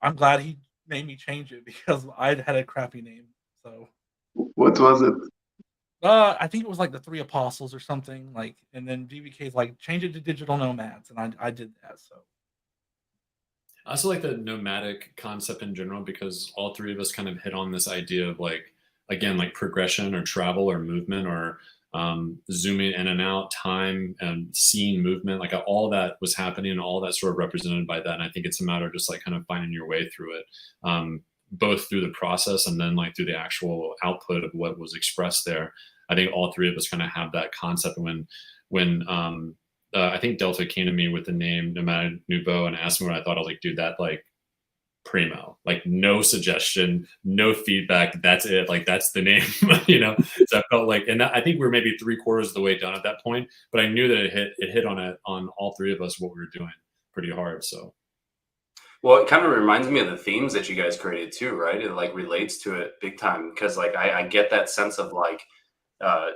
I'm glad he made me change it, because I had a crappy name. So What was it? I think it was like the Three Apostles or something, like, and then DVK's like change it to Digital Nomads, and I did that. So I also like the nomadic concept in general, because all three of us kind of hit on this idea of like, again, like progression or travel or movement or zooming in and out, time and seeing movement, like all that was happening and all that sort of represented by that. And I think it's a matter of just like kind of finding your way through it, both through the process and then like through the actual output of what was expressed there. I think all three of us kind of have that concept. When I think Delta came to me with the name Nomadic Nouveau and asked me what I thought, I was like, dude, that like primo, like no suggestion, no feedback. That's it. Like that's the name, you know? So I felt like, and I think we're maybe 3/4 of the way done at that point, but I knew that it hit on all three of us, what we were doing pretty hard. So. Well, it kind of reminds me of the themes that you guys created too, right? It like relates to it big time, because like I get that sense of like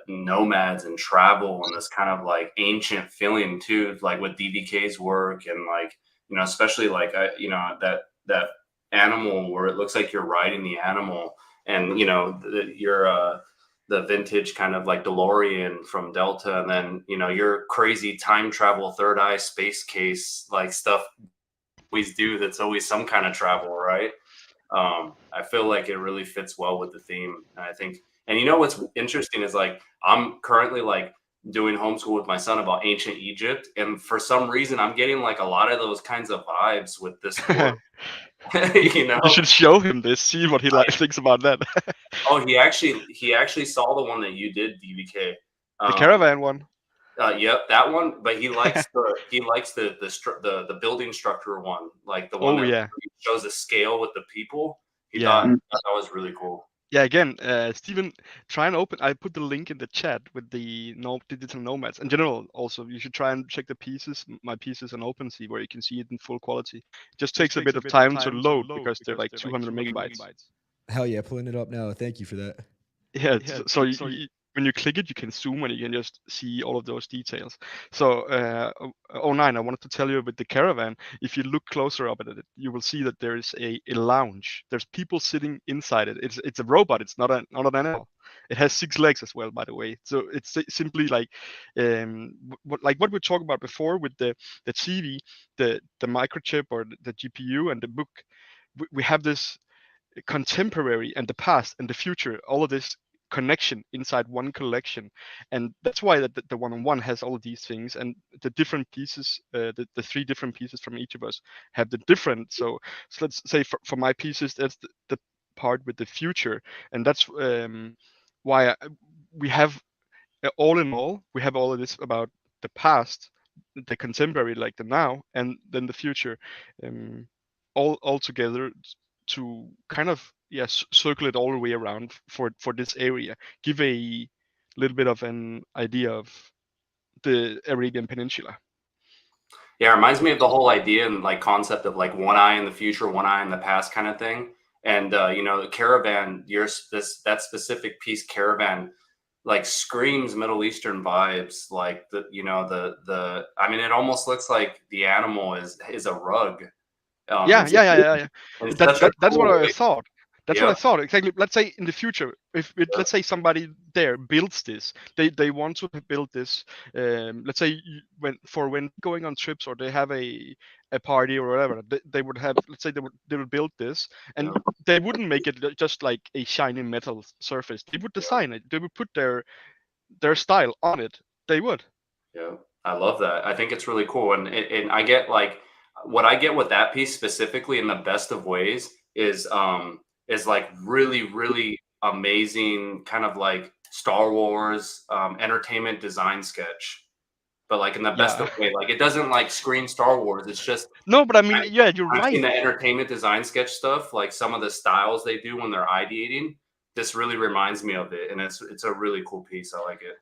nomads and travel and this kind of like ancient feeling too, like with DVK's work, and like, you know, especially like that animal where it looks like you're riding the animal, and you know you're the vintage kind of like DeLorean from Delta, and then you know your crazy time travel third eye space case like stuff always do, that's always some kind of travel, right? I feel like it really fits well with the theme. And I think, and you know what's interesting is like I'm currently like doing homeschool with my son about ancient Egypt, and for some reason I'm getting like a lot of those kinds of vibes with this tour. You know, You should show him this. See what he thinks about that. oh, he actually saw the one that you did, DVK. The caravan one. Yep, that one. But he likes the building structure one, like the one that shows the scale with the people. He thought that was really cool. Yeah, again, Steven, try and open. I put the link in the chat with the digital nomads. In general, also, you should try and check the pieces, my pieces on OpenSea, where you can see it in full quality. It just takes a bit of time to load because they're like 200 megabytes. Hell yeah, pulling it up now. Thank you for that. Yeah, so when you click it, you can zoom and you can just see all of those details. So, 09, I wanted to tell you with the caravan, if you look closer up at it, you will see that there is a lounge. There's people sitting inside it. It's a robot. It's not an animal. It has 6 legs as well, by the way. So it's simply like what we talked about before with the TV, the microchip or the GPU and the book. We have this contemporary and the past and the future, all of this connection inside one collection. And that's why the one-on-one has all of these things, and the different pieces, the three different pieces from each of us have the different. So let's say for my pieces, that's the part with the future, and that's why we have all in all, we have all of this about the past, the contemporary, like the now, and then the future, all together to kind of circle it all the way around for this area, give a little bit of an idea of the Arabian Peninsula. Yeah, it reminds me of the whole idea and like concept of like one eye in the future, one eye in the past kind of thing. And you know, the caravan, that specific piece caravan like screams Middle Eastern vibes. Like the I mean, it almost looks like the animal is a rug. Yeah. That's what I thought. That's what I Yeah. thought. Exactly. Let's say in the future, let's say somebody there builds this, they want to build this. Let's say when going on trips, or they have a party or whatever, they would have. Let's say they would build this, and they wouldn't make it just like a shiny metal surface. They would design it. They would put their style on it. They would. Yeah, I love that. I think it's really cool, and I get like what I get with that piece specifically in the best of ways is like really amazing kind of like Star Wars entertainment design sketch, but like in the best of way. Like it doesn't like scream Star Wars. It's just no, but I mean, yeah, you're I've right. seen the entertainment design sketch stuff, like some of the styles they do when they're ideating. This really reminds me of it, and it's a really cool piece. I like it.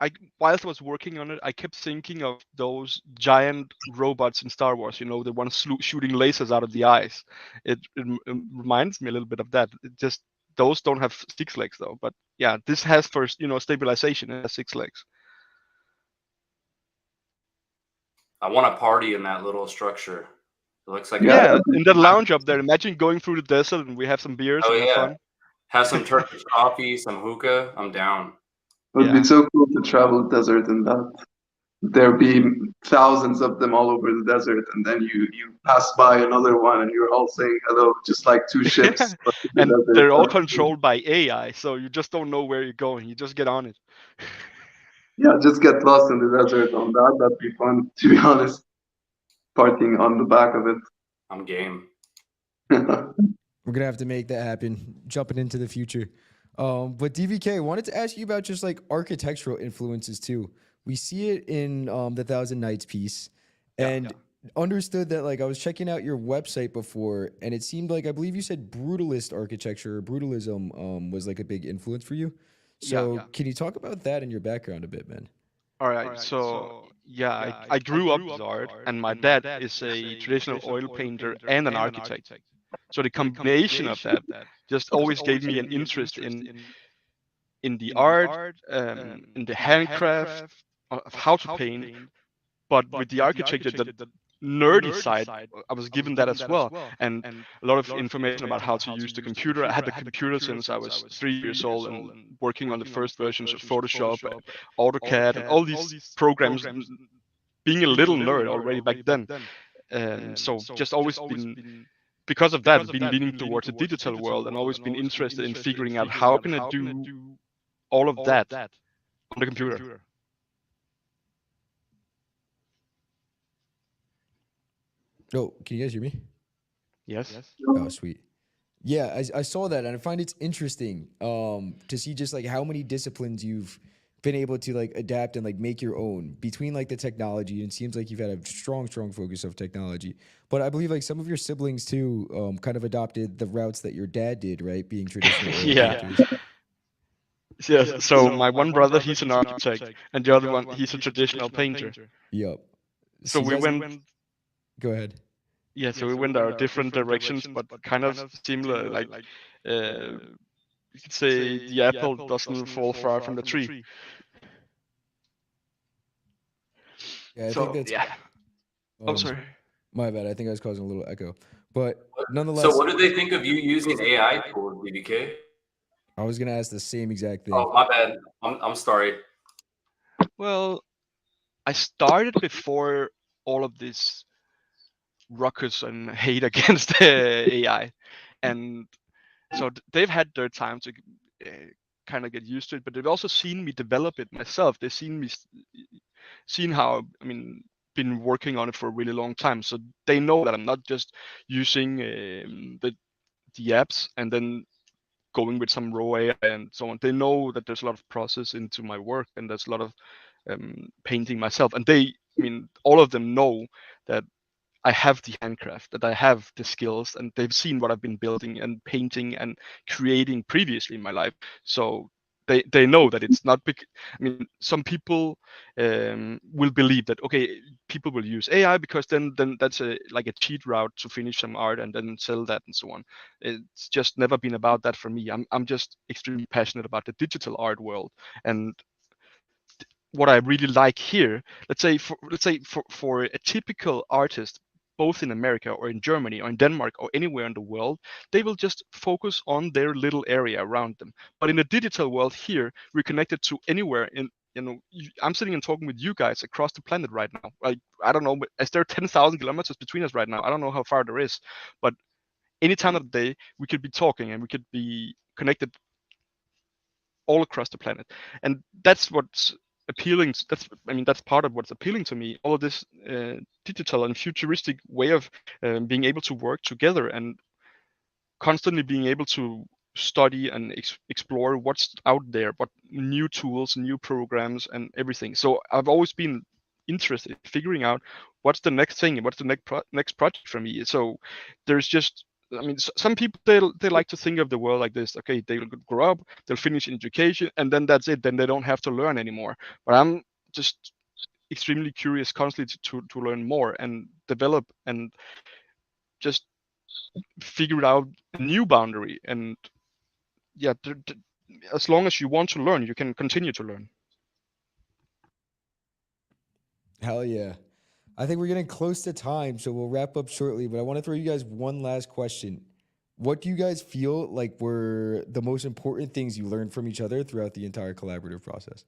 I whilst I was working on it, I kept thinking of those giant robots in Star Wars. You know, the ones shooting lasers out of the eyes. It reminds me a little bit of that. It just those don't have 6 legs though. But yeah, this has first, stabilization. It has 6 legs. I want to party in that little structure. It looks like in that lounge up there. Imagine going through the desert and we have some beers and have fun. Have some Turkish coffee, some hookah. I'm down. It would be so cool to travel the desert in that. There'd be thousands of them all over the desert, and then you pass by another one and you're all saying hello, just like two ships. And they're all controlled by AI, so you just don't know where you're going. You just get on it. Yeah, just get lost in the desert on that. That'd be fun, to be honest. Partying on the back of it. I'm game. We're gonna have to make that happen. Jumping into the future. But DVK, I wanted to ask you about just like architectural influences too. We see it in the Thousand Nights piece, and understood that like I was checking out your website before, and it seemed like I believe you said brutalist architecture or brutalism was like a big influence for you. So can you talk about that in your background a bit, man? All right. So I grew up with art, and my dad is a traditional oil painter and an architect. So the combination of that just always gave me an interest in the art, in the handcraft of how to paint. But with the architecture, the nerdy side, I was given that as well, and a lot of information about how to use the computer. I had the computer since I was 3 years old, and working on the first versions of Photoshop, AutoCAD, and all these programs. Being a little nerd already back then, so just always been. Because of that, been leaning towards the digital world and always been interested in figuring out how can I do all of that on the computer. Oh, can you guys hear me? Yes. Oh, sweet. Yeah, I saw that, and I find it's interesting to see just like how many disciplines you've been able to like adapt and like make your own between like the technology. And it seems like you've had a strong focus of technology. But I believe like some of your siblings too kind of adopted the routes that your dad did, right? Being traditional. Yes. So my one brother, he's an architect, and the other one, he's a traditional painter. Yep. So we went. Go ahead. Yeah, so we went our different directions, but kind of similar. Like, you could say the apple doesn't fall far from the tree. Yeah, I think that's. Oh, sorry. My bad. I think I was causing a little echo, but nonetheless. So, what did they think of you using AI tools, DBK? I was gonna ask the same exact thing. Oh, my bad. I'm sorry. Well, I started before all of this ruckus and hate against AI. And so they've had their time to kind of get used to it, but they've also seen me develop it myself. They've seen how, I mean, been working on it for a really long time. So they know that I'm not just using the apps and then going with some raw AI and so on. They know that there's a lot of process into my work, and there's a lot of painting myself. And I mean, all of them know that I have the handcraft, that I have the skills, and they've seen what I've been building and painting and creating previously in my life. So they know that it's not big. I mean, some people will believe that, okay, people will use AI because then that's like a cheat route to finish some art and then sell that and so on. It's just never been about that for me. I'm just extremely passionate about the digital art world, and what I really like here, let's say for a typical artist, both in America or in Germany or in Denmark or anywhere in the world, they will just focus on their little area around them. But in the digital world here, we're connected to anywhere in, I'm sitting and talking with you guys across the planet right now. Like, I don't know, but is there 10,000 kilometers between us right now? I don't know how far there is, but any time of the day we could be talking and we could be connected all across the planet. And that's what's appealing. That's part of what's appealing to me. All of this digital and futuristic way of being able to work together and constantly being able to study and explore what's out there, what new tools, new programs, and everything. So I've always been interested in figuring out what's the next thing and what's the next project for me. So there's just, I mean, some people they like to think of the world like this. Okay, they'll grow up, they'll finish education, and then that's it. Then they don't have to learn anymore. But I'm just extremely curious, constantly to learn more and develop and just figure out a new boundary. And yeah, as long as you want to learn, you can continue to learn. Hell yeah. I think we're getting close to time, so we'll wrap up shortly, but I want to throw you guys one last question. What do you guys feel like were the most important things you learned from each other throughout the entire collaborative process?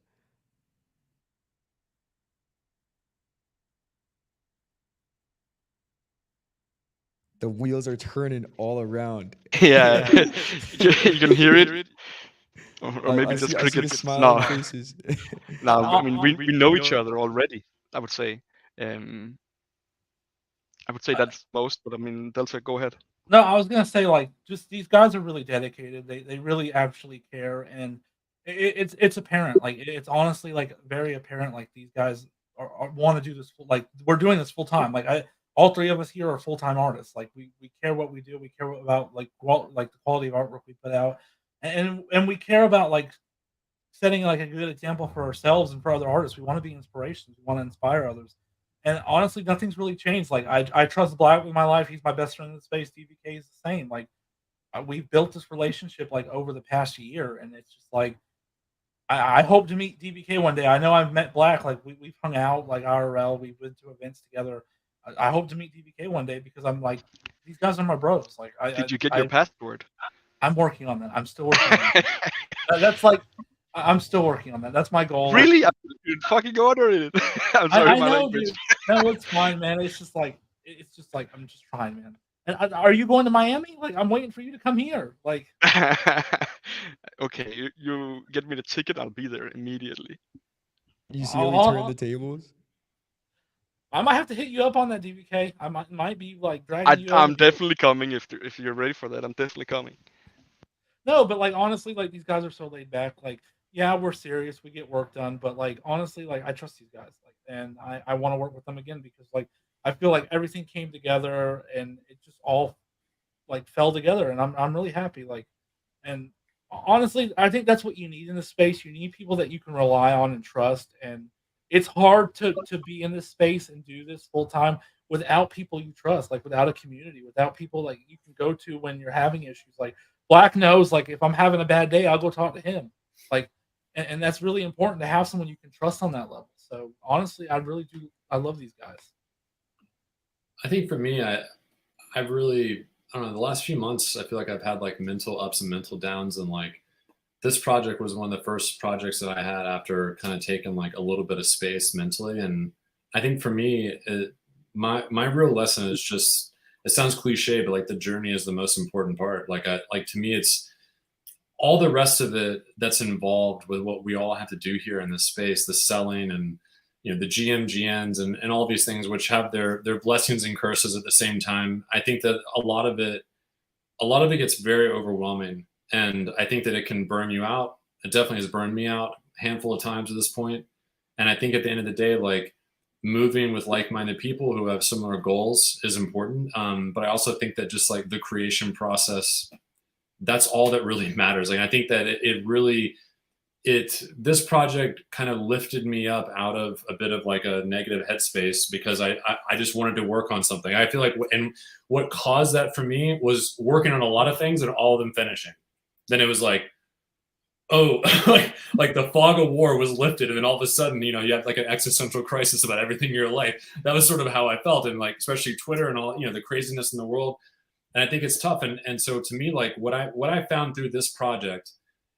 The wheels are turning all around. Yeah, you can hear it. Or maybe just I see the crickets. smiling No, faces. no. I mean, we know each other already, I would say. I would say that's most, but I mean, Delta, go ahead. No, I was gonna say like just these guys are really dedicated. They really actually care, and it's apparent. Like it's honestly like very apparent. Like these guys want to do this. Like we're doing this full time. Like all three of us here are full time artists. Like we care what we do. We care about like the quality of artwork we put out, and we care about like setting like a good example for ourselves and for other artists. We want to be inspirations. We want to inspire others. And honestly, nothing's really changed. Like I trust Black with my life. He's my best friend in the space. DVK is the same. Like we've built this relationship like over the past year, and it's just like I hope to meet DVK one day. I know I've met Black. Like we've hung out like IRL. We've been to events together. I hope to meet DVK one day because I'm like these guys are my bros. Like Did you get your passport? I'm working on that. I'm still working on that. That's like I'm still working on that. That's my goal. Really? I'm fucking ordering it. I'm sorry, I my know, language. dude. No, it's fine, man. It's just like I'm just trying, man. And are you going to Miami? Like I'm waiting for you to come here. Like Okay, you get me the ticket, I'll be there immediately. You see how we turn the tables? I might have to hit you up on that, DVK. I might be like dragging you. I'm definitely coming if you're ready for that. I'm definitely coming. No, but like honestly, like these guys are so laid back. Like, yeah, we're serious, we get work done, but like honestly, like I trust these guys. Like, and I want to work with them again because like I feel like everything came together and it just all like fell together, and I'm really happy. Like, and honestly, I think that's what you need in this space. You need people that you can rely on and trust. And it's hard to be in this space and do this full time without people you trust, like without a community, without people like you can go to when you're having issues. Like Black knows, like if I'm having a bad day, I'll go talk to him. Like, and that's really important to have someone you can trust on that level. So honestly, I really do. I love these guys. I think for me, I've really, I don't know, the last few months, I feel like I've had like mental ups and mental downs. And like this project was one of the first projects that I had after kind of taking like a little bit of space mentally. And I think for me, my real lesson is just it sounds cliche, but like the journey is the most important part. Like to me, it's all the rest of it that's involved with what we all have to do here in this space, the selling and, you know, the GMs and all these things, which have their blessings and curses at the same time. I think that a lot of it gets very overwhelming, and I think that it can burn you out. It definitely has burned me out a handful of times at this point. And I think at the end of the day, like, moving with like-minded people who have similar goals is important. But I also think that just like the creation process, that's all that really matters. Like, I think that this project kind of lifted me up out of a bit of like a negative headspace, because I just wanted to work on something. I feel like, and what caused that for me was working on a lot of things and all of them finishing. Then it was like, oh, like the fog of war was lifted, and then all of a sudden, you know, you have like an existential crisis about everything in your life. That was sort of how I felt, and like, especially Twitter and all, you know, the craziness in the world. And I think it's tough. And so to me, like, what I found through this project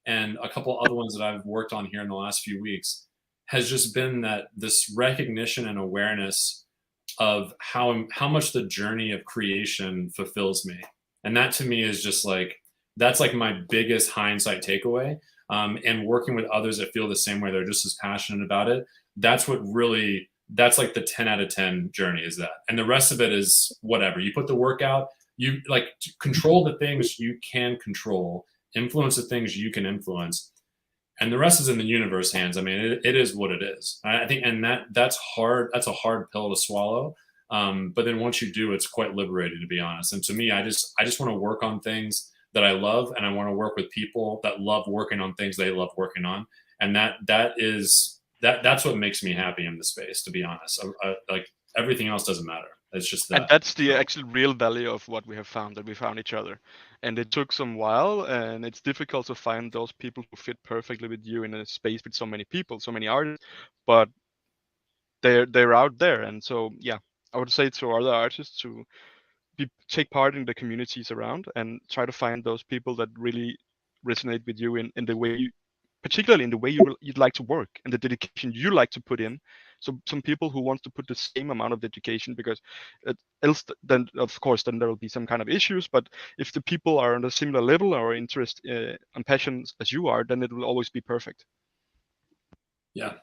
and a couple other ones that I've worked on here in the last few weeks has just been that this recognition and awareness of how much the journey of creation fulfills me. And that to me is just like, that's like my biggest hindsight takeaway. And working with others that feel the same way, they're just as passionate about it. That's what really, that's like the 10 out of 10 journey is that. And the rest of it is whatever. You put the work out, you like control the things you can control, influence the things you can influence. And the rest is in the universe hands. I mean, it is what it is. I think, and that's hard. That's a hard pill to swallow. But then once you do, it's quite liberating, to be honest. And to me, I just want to work on things that I love, and I want to work with people that love working on things they love working on. And that's what makes me happy in the space, to be honest. Like, everything else doesn't matter. It's just that. And that's the actual real value of what we have found, that we found each other. And it took some while, and it's difficult to find those people who fit perfectly with you in a space with so many people, so many artists, but they're out there. And so, yeah, I would say to other artists to take part in the communities around and try to find those people that really resonate with you in the way you, particularly in the way you'd like to work and the dedication you like to put in. So some people who want to put the same amount of dedication, because else then of course then there will be some kind of issues. But if the people are on a similar level or interest and passions as you are, then it will always be perfect. Yeah.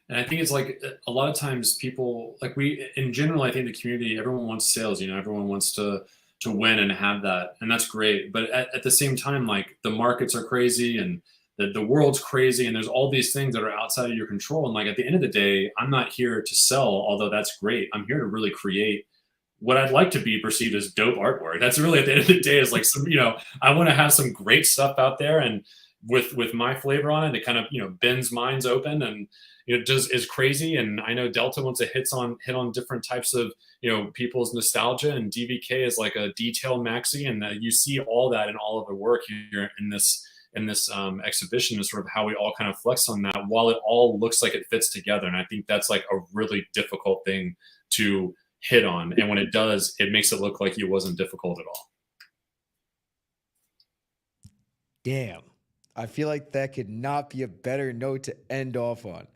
And I think it's like a lot of times people, like, we, in general, I think the community, everyone wants sales, you know, everyone wants to win and have that. And that's great. But at the same time, like, the markets are crazy and the world's crazy, and there's all these things that are outside of your control. And like, at the end of the day, I'm not here to sell, although that's great. I'm here to really create what I'd like to be perceived as dope artwork. That's really, at the end of the day, is like some, you know, I want to have some great stuff out there, and with my flavor on it, it kind of, you know, bends minds open, and, you know, just is crazy. And I know Delta wants to hit on different types of, you know, people's nostalgia, and DVK is like a detail maxi, and you see all that in all of the work here in this exhibition, is sort of how we all kind of flex on that, while it all looks like it fits together. And I think that's like a really difficult thing to hit on, and when it does, it makes it look like it wasn't difficult at all. Damn. I feel like that could not be a better note to end off on.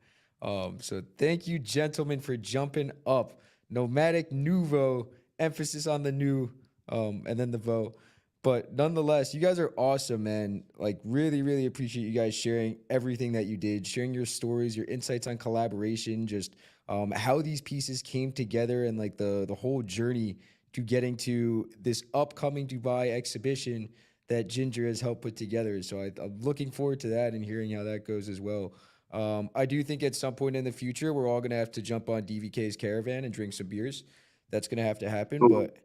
So thank you, gentlemen, for jumping up. Nomadic Nouveau, emphasis on the new, and then the Vo. But nonetheless, you guys are awesome, man. Like, really, really appreciate you guys sharing everything that you did, sharing your stories, your insights on collaboration, just how these pieces came together, and like the whole journey to getting to this upcoming Dubai exhibition that Ginger has helped put together. So I'm looking forward to that and hearing how that goes as well. I do think at some point in the future, we're all going to have to jump on DVK's caravan and drink some beers. That's going to have to happen, but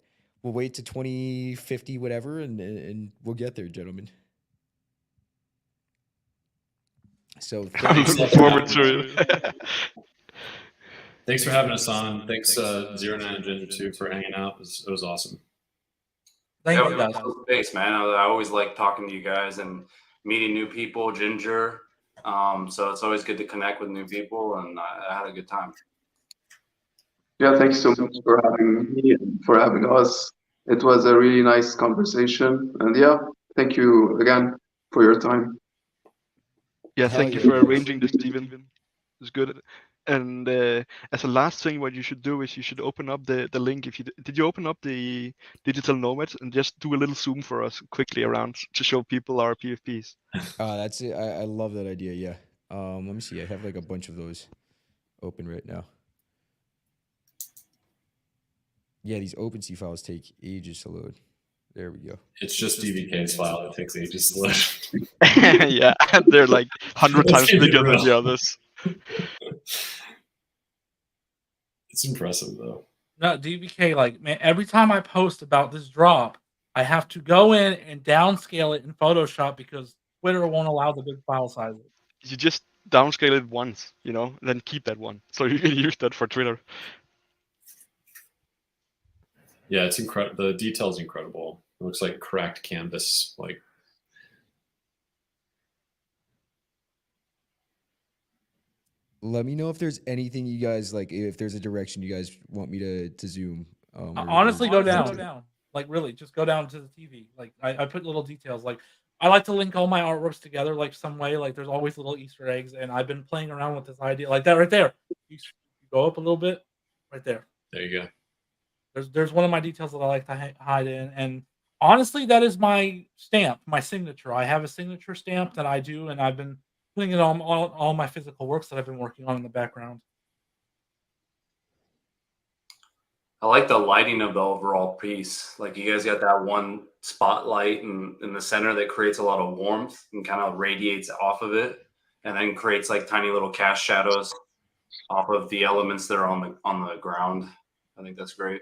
we'll wait to 2050, whatever, and we'll get there, gentlemen. So I'm looking forward to it. Thanks for having us on. Thanks, 09 and Ginger too, for hanging out. It was awesome. Thank Yeah, you, it guys. was space, man. I always like talking to you guys and meeting new people, Ginger. So it's always good to connect with new people, and I had a good time. Yeah, thanks so much for having me and for having us. It was a really nice conversation, and yeah, thank you again for your time. Yeah, thank you for arranging this, Steven. It's good. And as a last thing, what you should do is you should open up the link. If you did you open up the digital nomads and just do a little zoom for us quickly around to show people our PFPs. That's it. I love that idea. Yeah. Let me see. I have like a bunch of those open right now. Yeah, these OpenSea files take ages to load. There we go. It's just DBK's file that takes ages to load. Yeah, they're like 100 Let's times keep it bigger than real. the others. It's impressive though. No, DBK, like, man, every time I post about this drop, I have to go in and downscale it in Photoshop because Twitter won't allow the big file sizes. You just downscale it once, then keep that one, so you can use that for Twitter. Yeah, it's incredible. The detail's incredible. It looks like cracked canvas. Like, let me know if there's anything you guys like. If there's a direction you guys want me to zoom. Honestly, go down. Like, really, just go down to the TV. Like, I put little details. Like, I like to link all my artworks together, like some way. Like, there's always little Easter eggs, and I've been playing around with this idea, like that right there. You go up a little bit, right there. there you go. There's one of my details that I like to hide in, and honestly, that is my stamp, my signature. I have a signature stamp that I do, and I've been putting it on all my physical works that I've been working on in the background. I like the lighting of the overall piece. Like, you guys got that one spotlight in the center that creates a lot of warmth and kind of radiates off of it, and then creates like tiny little cast shadows off of the elements that are on the ground. I think that's great.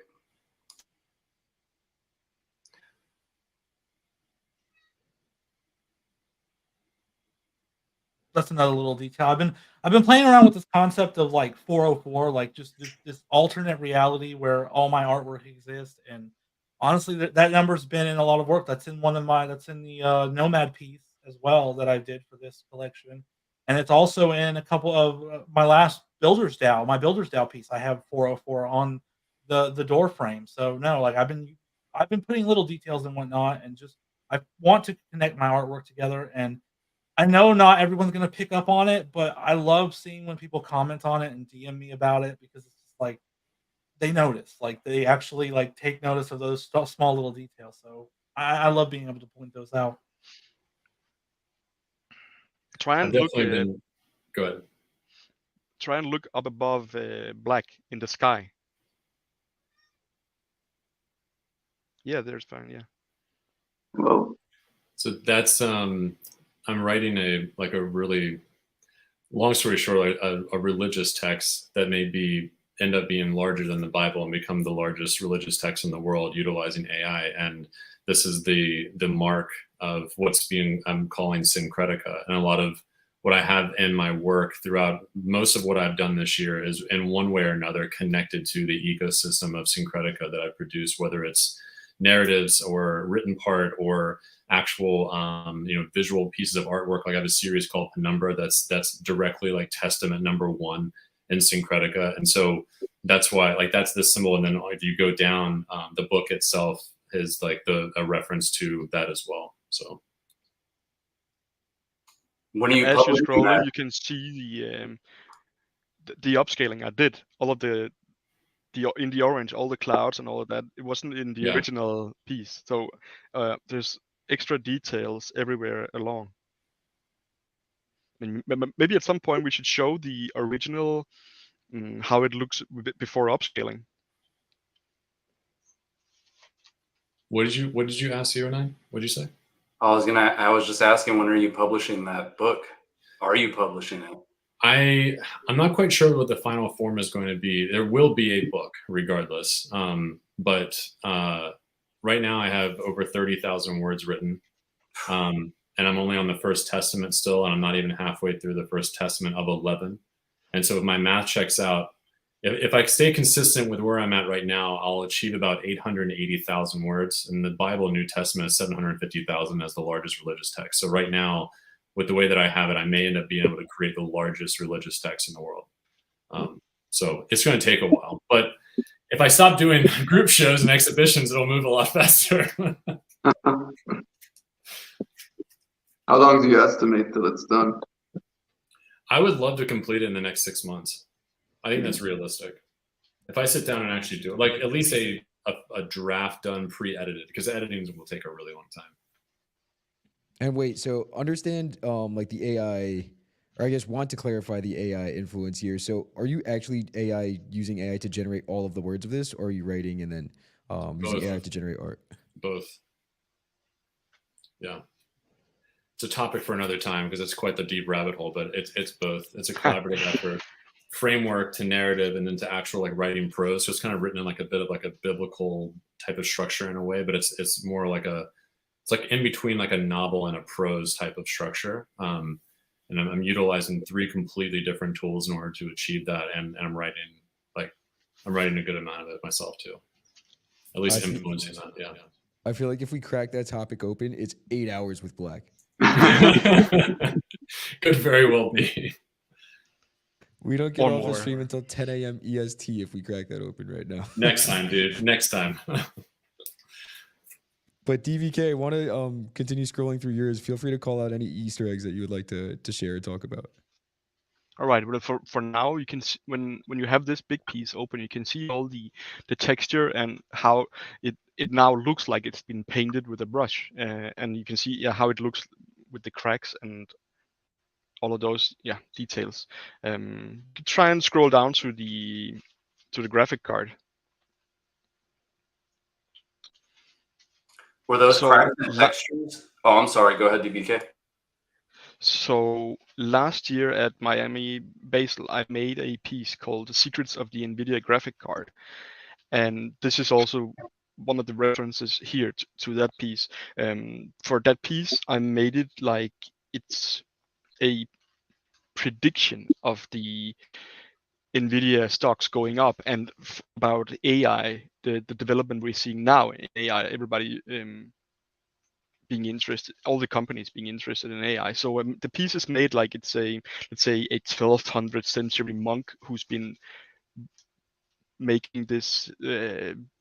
That's another little detail. I've been playing around with this concept of like 404, like just this alternate reality where all my artwork exists. And honestly, that number's been in a lot of work. That's in the Nomad piece as well that I did for this collection, and it's also in a couple of my last Builder's DAO piece. I have 404 on the door frame. So no, like I've been putting little details and whatnot, and just I want to connect my artwork together. And I know not everyone's gonna pick up on it, but I love seeing when people comment on it and DM me about it because it's just like they notice, like they actually like take notice of those small little details. So I love being able to point those out. Try I've and look. definitely been. Go ahead. Try and look up above black in the sky. Yeah, there's fine. Yeah. Well, So that's I'm writing a really long story short, a religious text that may end up being larger than the Bible and become the largest religious text in the world utilizing AI. And this is the mark of I'm calling Syncretica. And a lot of what I have in my work throughout most of what I've done this year is in one way or another connected to the ecosystem of Syncretica that I produce, whether it's narratives or written part or actual visual pieces of artwork. Like I have a series called Penumbra that's directly like testament number 1 in Syncretica, and so that's why like that's the symbol. And then if you go down, the book itself is like a reference to that as well. So When you as you scroll in, you can see the upscaling I did. All of the in the orange, all the clouds and all of that. It wasn't in the original piece, so there's extra details everywhere along. And maybe at some point we should show the original, how it looks before upscaling. What did you ask, Ionine? What did you say? I was just asking, when are you publishing that book? Are you publishing it? I'm not quite sure what the final form is going to be. There will be a book regardless. But right now I have over 30,000 words written. And I'm only on the first testament still, and I'm not even halfway through the first testament of 11. And so if my math checks out, if I stay consistent with where I'm at right now, I'll achieve about 880,000 words. And the Bible New Testament is 750,000 as the largest religious text. So right now, with the way that I have it, I may end up being able to create the largest religious text in the world. So it's going to take a while. But if I stop doing group shows and exhibitions, it'll move a lot faster. how long do you estimate till it's done? I would love to complete it in the next 6 months. I think that's realistic. If I sit down and actually do it, like at least a draft done pre-edited, because editing will take a really long time. And wait, so understand like the AI, or I guess want to clarify the AI influence here. So are you actually using AI to generate all of the words of this, or are you writing and then using Both. AI to generate art? Both. Yeah. It's a topic for another time because it's quite the deep rabbit hole, but it's both. It's a collaborative effort, framework to narrative, and then to actual like writing prose. So it's kind of written in like a bit of like a biblical type of structure in a way, but it's more like it's like in between like a novel and a prose type of structure. And I'm utilizing 3 completely different tools in order to achieve that, and I'm writing a good amount of it myself too. At least influencing that, yeah. I feel like if we crack that topic open, it's 8 hours with Black. Could very well be. We don't get Or off the more. stream until 10 a.m. EST if we crack that open right now. Next time, dude. Next time. But DVK, want to continue scrolling through yours? Feel free to call out any Easter eggs that you would like to share or talk about. All right, but for now, you can see, when you have this big piece open, you can see all the texture and how it now looks like it's been painted with a brush, and you can see how it looks with the cracks and all of those details. Try and scroll down to the graphic card. Were those cracks and textures? Oh, I'm sorry. Go ahead, DBK. So last year at Miami Basel, I made a piece called "The Secrets of the NVIDIA Graphic Card," and this is also one of the references here to that piece. For that piece, I made it like it's a prediction of the NVIDIA stocks going up, and about AI, the development we're seeing now in AI, everybody being interested, all the companies being interested in AI. So the piece is made like it's let's say a 1200th century monk who's been making this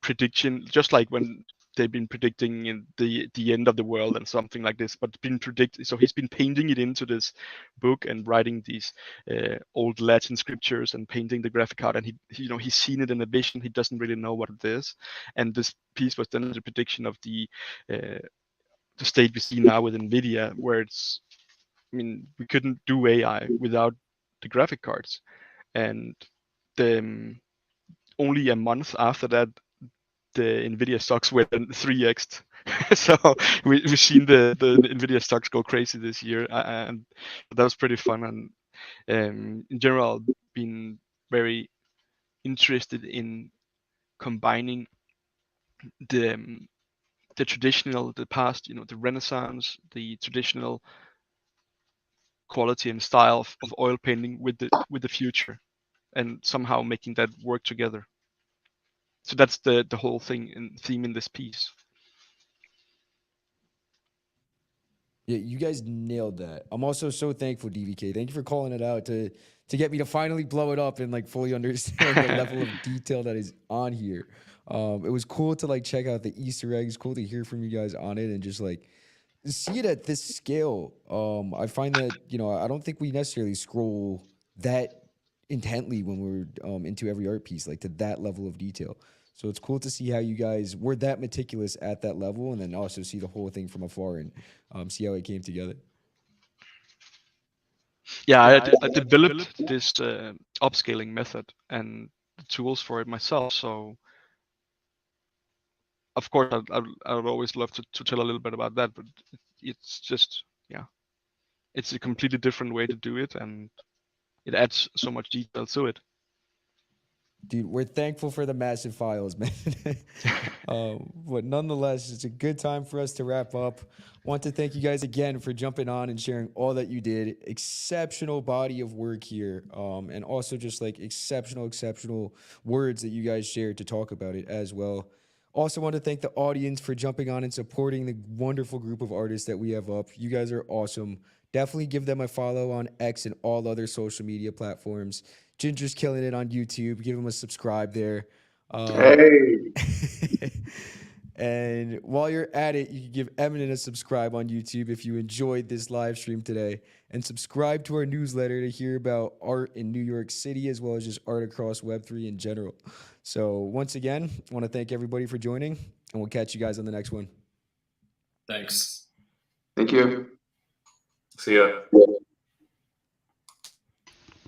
prediction, just like when they've been predicting in the end of the world and something like this, but been predicted. So he's been painting it into this book and writing these old Latin scriptures and painting the graphic card. And he's seen it in a vision. He doesn't really know what it is. And this piece was then the prediction of the state we see now with NVIDIA, where we couldn't do AI without the graphic cards. And only a month after that, the NVIDIA stocks went 3x. So we've seen the NVIDIA stocks go crazy this year, and that was pretty fun. And in general, I've been very interested in combining the traditional, the past, the Renaissance, the traditional quality and style of oil painting with the future, and somehow making that work together. So that's the whole thing and theme in this piece. Yeah, you guys nailed that. I'm also so thankful, DVK. Thank you for calling it out to get me to finally blow it up and like fully understand the level of detail that is on here. It was cool to like check out the Easter eggs. Cool to hear from you guys on it and just like see it at this scale. I find that I don't think we necessarily scroll that intently when we're into every art piece, like to that level of detail. So it's cool to see how you guys were that meticulous at that level, and then also see the whole thing from afar and see how it came together. Yeah, I developed this upscaling method and the tools for it myself. So of course, I would always love to tell a little bit about that, but it's just, it's a completely different way to do it, and it adds so much detail to it. Dude, we're thankful for the massive files, man. But nonetheless, it's a good time for us to wrap up. Want to thank you guys again for jumping on and sharing all that you did. Exceptional body of work here. And also just like exceptional words that you guys shared to talk about it as well. Also want to thank the audience for jumping on and supporting the wonderful group of artists that we have up. You guys are awesome. Definitely give them a follow on X and all other social media platforms. Ginger's killing it on YouTube. Give him a subscribe there. Hey. And while you're at it, you can give Eminent a subscribe on YouTube if you enjoyed this live stream today, and subscribe to our newsletter to hear about art in New York City as well as just art across Web3 in general. So once again, I want to thank everybody for joining, and we'll catch you guys on the next one. Thanks. Thank you. See ya.